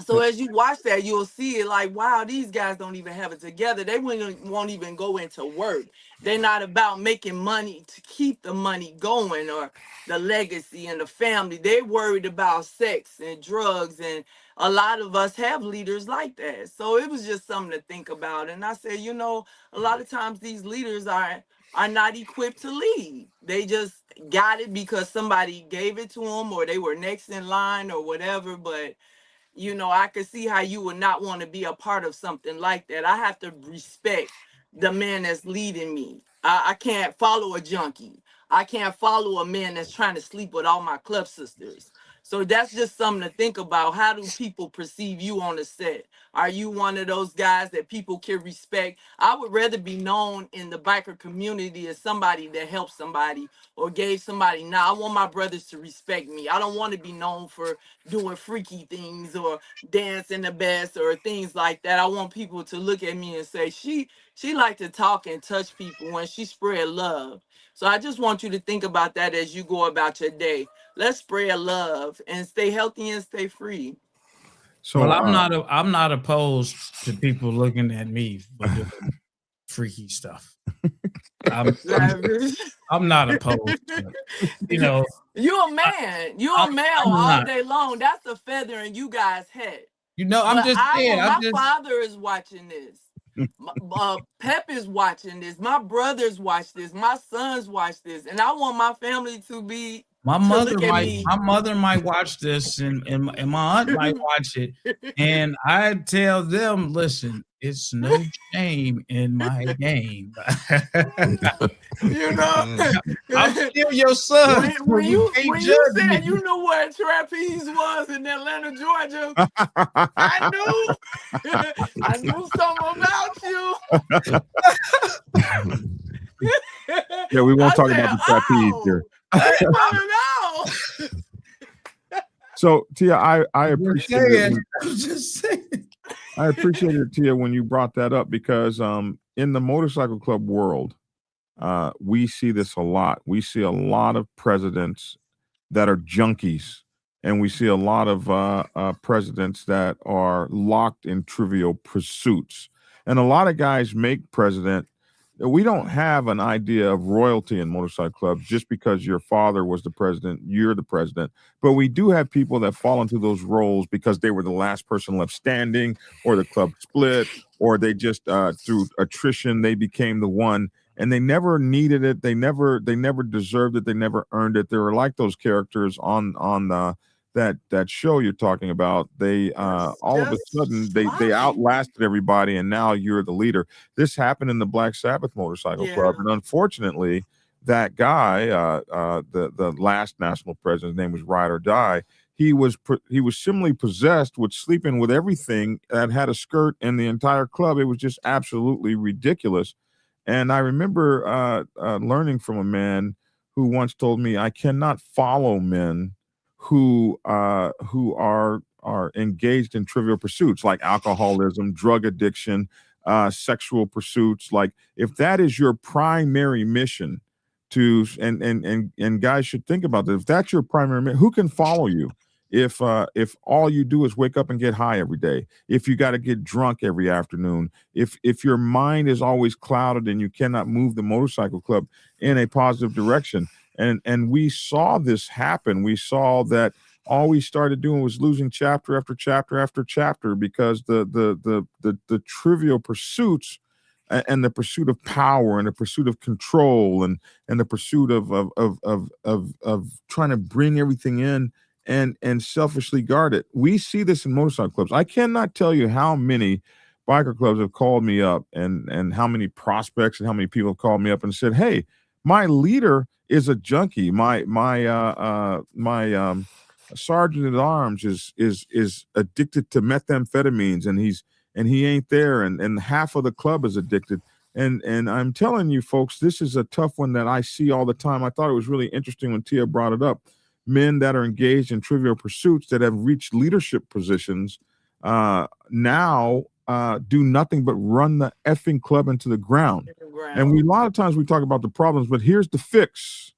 So as you watch that, you'll see it like, wow, these guys don't even have it together. They won't even go into work. They're not about making money to keep the money going or the legacy and the family. They're worried about sex and drugs. And a lot of us have leaders like that. So it was just something to think about. And I said, a lot of times these leaders are not equipped to lead. They just got it because somebody gave it to them, or they were next in line or whatever. But I could see how you would not want to be a part of something like that. I have to respect the man that's leading me. I can't follow a junkie. I can't follow a man that's trying to sleep with all my club sisters. So that's just something to think about. How do people perceive you on the set? Are you one of those guys that people can respect? I would rather be known in the biker community as somebody that helped somebody or gave somebody. Now, I want my brothers to respect me. I don't want to be known for doing freaky things or dancing the best or things like that. I want people to look at me and say, she like to talk and touch people when she spread love. So I just want you to think about that as you go about your day. Let's spread love and stay healthy and stay free. So Well, I'm not opposed to people looking at me for doing freaky stuff. I'm not opposed to it. You know, you're a man. You're a male all day long. That's a feather in you guys' head. You know, I'm just saying. My father is watching this. Pep is watching this. My brothers watch this. My sons watch this, and I want my family to be. My mother might watch this, and my aunt might watch it, and I tell them, listen, it's no shame in my game. You know, I'm still your son. When you said you knew what trapeze was in Atlanta, Georgia, I knew something about you. Yeah, we won't talk about the trapeze here. So Tia, I appreciate it. I'm just saying. I appreciate it, Tia, when you brought that up, because in the motorcycle club world, we see this a lot. We see a lot of presidents that are junkies, and we see a lot of presidents that are locked in trivial pursuits. And a lot of guys make president. We don't have an idea of royalty in motorcycle clubs just because your father was the president, you're the president. But we do have people that fall into those roles because they were the last person left standing, or the club split, or they just through attrition they became the one, and they never needed it. They never deserved it. They never earned it. They were like those characters on that show you're talking about. They all of a sudden they outlasted everybody, and now you're the leader. This happened in the Black Sabbath Motorcycle Club, and unfortunately, that guy, the last national president, his name was Ride or Die. He was similarly possessed with sleeping with everything that had a skirt in the entire club. It was just absolutely ridiculous. And I remember learning from a man who once told me, I cannot follow men who are engaged in trivial pursuits like alcoholism, drug addiction, sexual pursuits. Like, if that is your primary mission to, and guys should think about this. If that's your primary mission, who can follow you? If all you do is wake up and get high every day, if you got to get drunk every afternoon, if your mind is always clouded and you cannot move the motorcycle club in a positive direction. And we saw this happen. We saw that all we started doing was losing chapter after chapter after chapter because the trivial pursuits and the pursuit of power and the pursuit of control and the pursuit of trying to bring everything in and selfishly guard it. We see this in motorcycle clubs. I cannot tell you how many biker clubs have called me up and how many prospects and how many people have called me up and said, hey, my leader is a junkie. My sergeant at arms is addicted to methamphetamines, and he ain't there, and half of the club is addicted. And I'm telling you folks, this is a tough one that I see all the time. I thought it was really interesting when Tia brought it up. Men that are engaged in trivial pursuits that have reached leadership positions now do nothing but run the effing club into the ground. And a lot of times we talk about the problems, but here's the fix.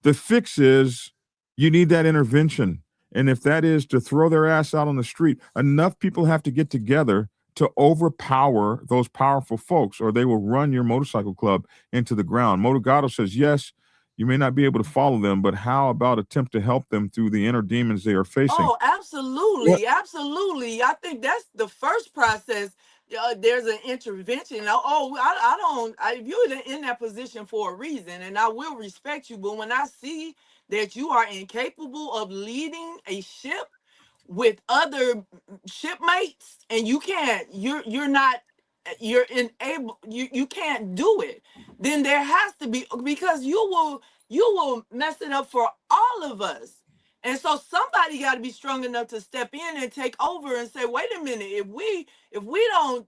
The fix is you need that intervention. And if that is to throw their ass out on the street, enough people have to get together to overpower those powerful folks, or they will run your motorcycle club into the ground. Motogato says, yes, you may not be able to follow them, but how about attempt to help them through the inner demons they are facing? Oh, absolutely. Absolutely. I think that's the first process. There's an intervention. If you're in that position for a reason, and I will respect you, but when I see that you are incapable of leading a ship with other shipmates, and you can't do it, then there has to be, because you you will mess it up for all of us. And so somebody got to be strong enough to step in and take over and say, wait a minute, if we don't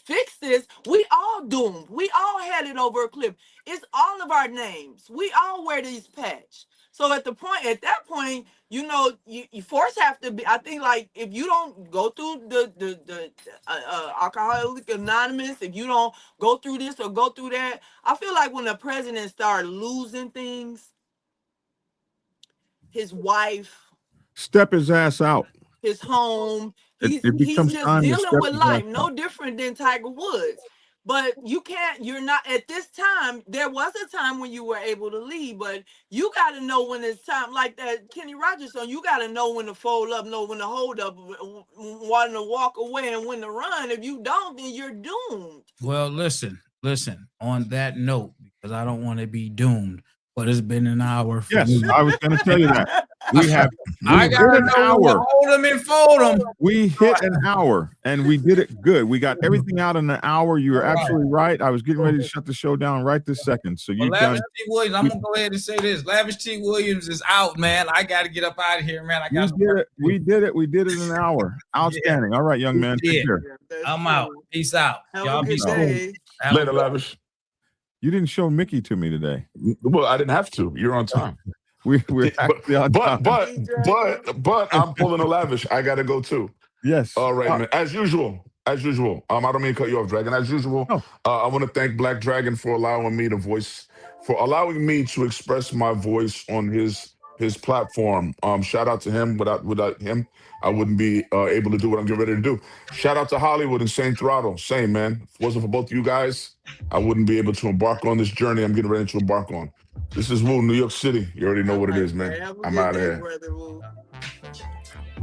fix this, we all doomed. We all headed over a cliff. It's all of our names. We all wear these patch. So at that point, you know, you force have to be, I think, like, if you don't go through the Alcoholic Anonymous, if you don't go through this or go through that, I feel like when the president started losing things, his wife, Step his ass out. his home, he's becomes just time to dealing step with his life, ass no out. different than Tiger Woods. But you're not at this time. There was a time when you were able to leave, but you got to know when it's time, like that Kenny Rogers song, you got to know when to fold up, know when to hold up, wanting to walk away and when to run. If you don't, then you're doomed. Well, listen, on that note, because I don't want to be doomed, but it's been an hour for Yes, me. I was going to tell you that. We I hit gotta an know when to hour. hold them and fold them. We hit an hour and we did it good. We got everything out in an hour. You were All right. absolutely right. I was getting ready to shut the show down right this second. So Well, you've Lavish done. T. Williams, I'm gonna go ahead and say this. Lavish T. Williams is out, man. I got to get up out of here, man. We did it in an hour. Outstanding. Yeah. All right, young man. Take care. I'm out. Peace out. Have Y'all a be good safe. day. Later, Lavish. You didn't show Mickey to me today. Well, I didn't have to. You're on time. We're actually on time. But I'm pulling a Lavish. I gotta go too. Yes. All right, man. As usual. I don't mean to cut you off, Dragon. As usual, No. I want to thank Black Dragon for allowing me to express my voice on his platform. Shout out to him. Without him, I wouldn't be able to do what I'm getting ready to do. Shout out to Hollywood and Saint Throttle. Same, man. If it wasn't for both of you guys, I wouldn't be able to embark on this journey I'm getting ready to embark on. This is Woo, New York City. You already know what it is, man. I'm out of here.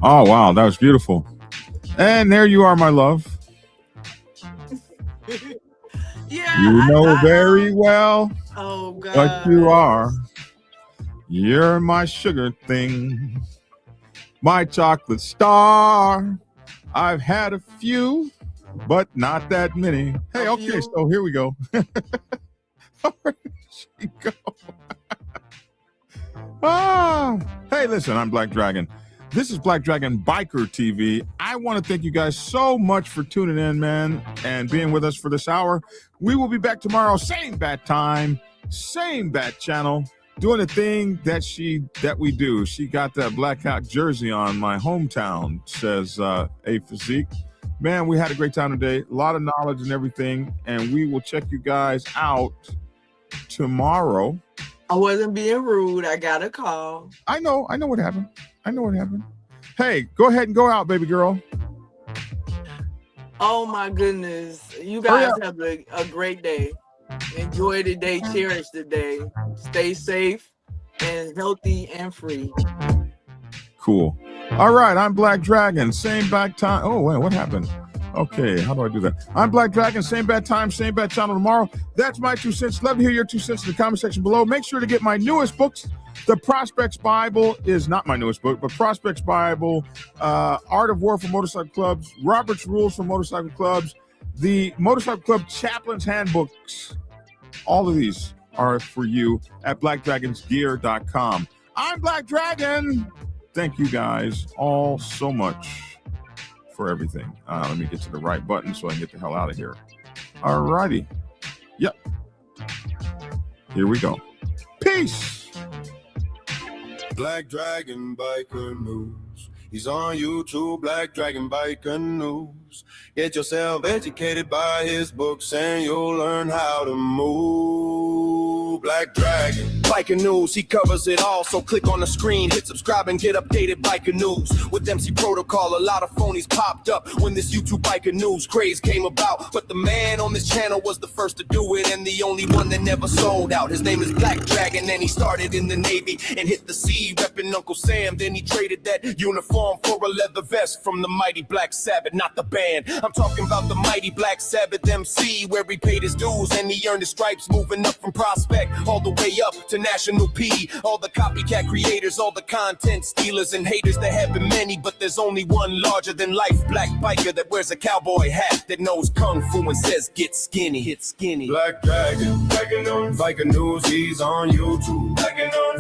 Oh, wow. That was beautiful. And there you are, my love. Yeah. You know very well Oh, God. what you are. You're my sugar thing, my chocolate star. I've had a few, but not that many. Hey, okay, so here we go. Where did she go? Hey, listen, I'm Black Dragon. This is Black Dragon Biker TV. I want to thank you guys so much for tuning in, man, and being with us for this hour. We will be back tomorrow, same bat time, same bat channel, doing the thing that we do. She got that blackout jersey on, my hometown, says A Physique. Man, we had a great time today. A lot of knowledge and everything, and we will check you guys out tomorrow. I wasn't being rude. I got a call. I know what happened. Hey, go ahead and go out, baby girl. Oh my goodness. You guys have a great day. Enjoy the day. Cherish the day. Stay safe and healthy and free. Cool. All right, I'm Black Dragon. Same back time. Oh, wait, what happened? Okay, how do I do that? I'm Black Dragon. Same bad time, same bad channel tomorrow. That's my 2 cents. Love to hear your 2 cents in the comment section below. Make sure to get my newest books. The Prospects Bible is not my newest book, but Prospects Bible, Art of War for Motorcycle Clubs, Robert's Rules for Motorcycle Clubs, the Motorcycle Club Chaplain's Handbooks. All of these are for you at blackdragonsgear.com. I'm Black Dragon. Thank you guys all so much for everything. Let me get to the right button so I can get the hell out of here. All righty. Yep. Here we go. Peace. Black Dragon Biker News. He's on YouTube, Black Dragon Biker News. Get yourself educated by his books and you'll learn how to move. Black Dragon Biker News, he covers it all, so click on the screen, hit subscribe and get updated Biker News. With MC Protocol, a lot of phonies popped up when this YouTube Biker News craze came about. But the man on this channel was the first to do it and the only one that never sold out. His name is Black Dragon and he started in the Navy and hit the sea repping Uncle Sam. Then he traded that uniform for a leather vest from the mighty Black Sabbath, not the band. I'm talking about the mighty Black Sabbath MC, where he paid his dues and he earned his stripes moving up from Prospect respect all the way up to National P. All the copycat creators, all the content stealers and haters. There have been many, but there's only one larger than life black biker that wears a cowboy hat, that knows kung fu and says get skinny. Get skinny. Black Dragon, Biker News, he's on YouTube.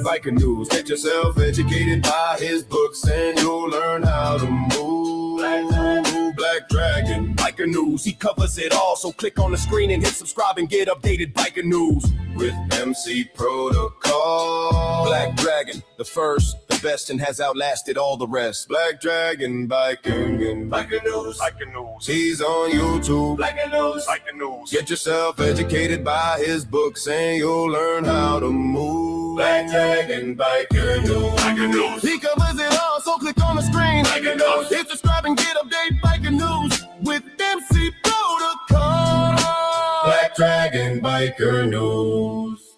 Biker News, get yourself educated by his books and you'll learn how to move. Black Dragon, Biker News, he covers it all. So click on the screen and hit subscribe and get updated Biker News with MC Protocol. Black Dragon, the first, the best, and has outlasted all the rest. Black Dragon, Biker News, he's on YouTube. Biker News, get yourself educated by his books and you'll learn how to move. Black Dragon, Biker News, he covers it all. So click on the screen, hit subscribe and get updated Biker News with MC Protocol. Black Dragon, Biker News.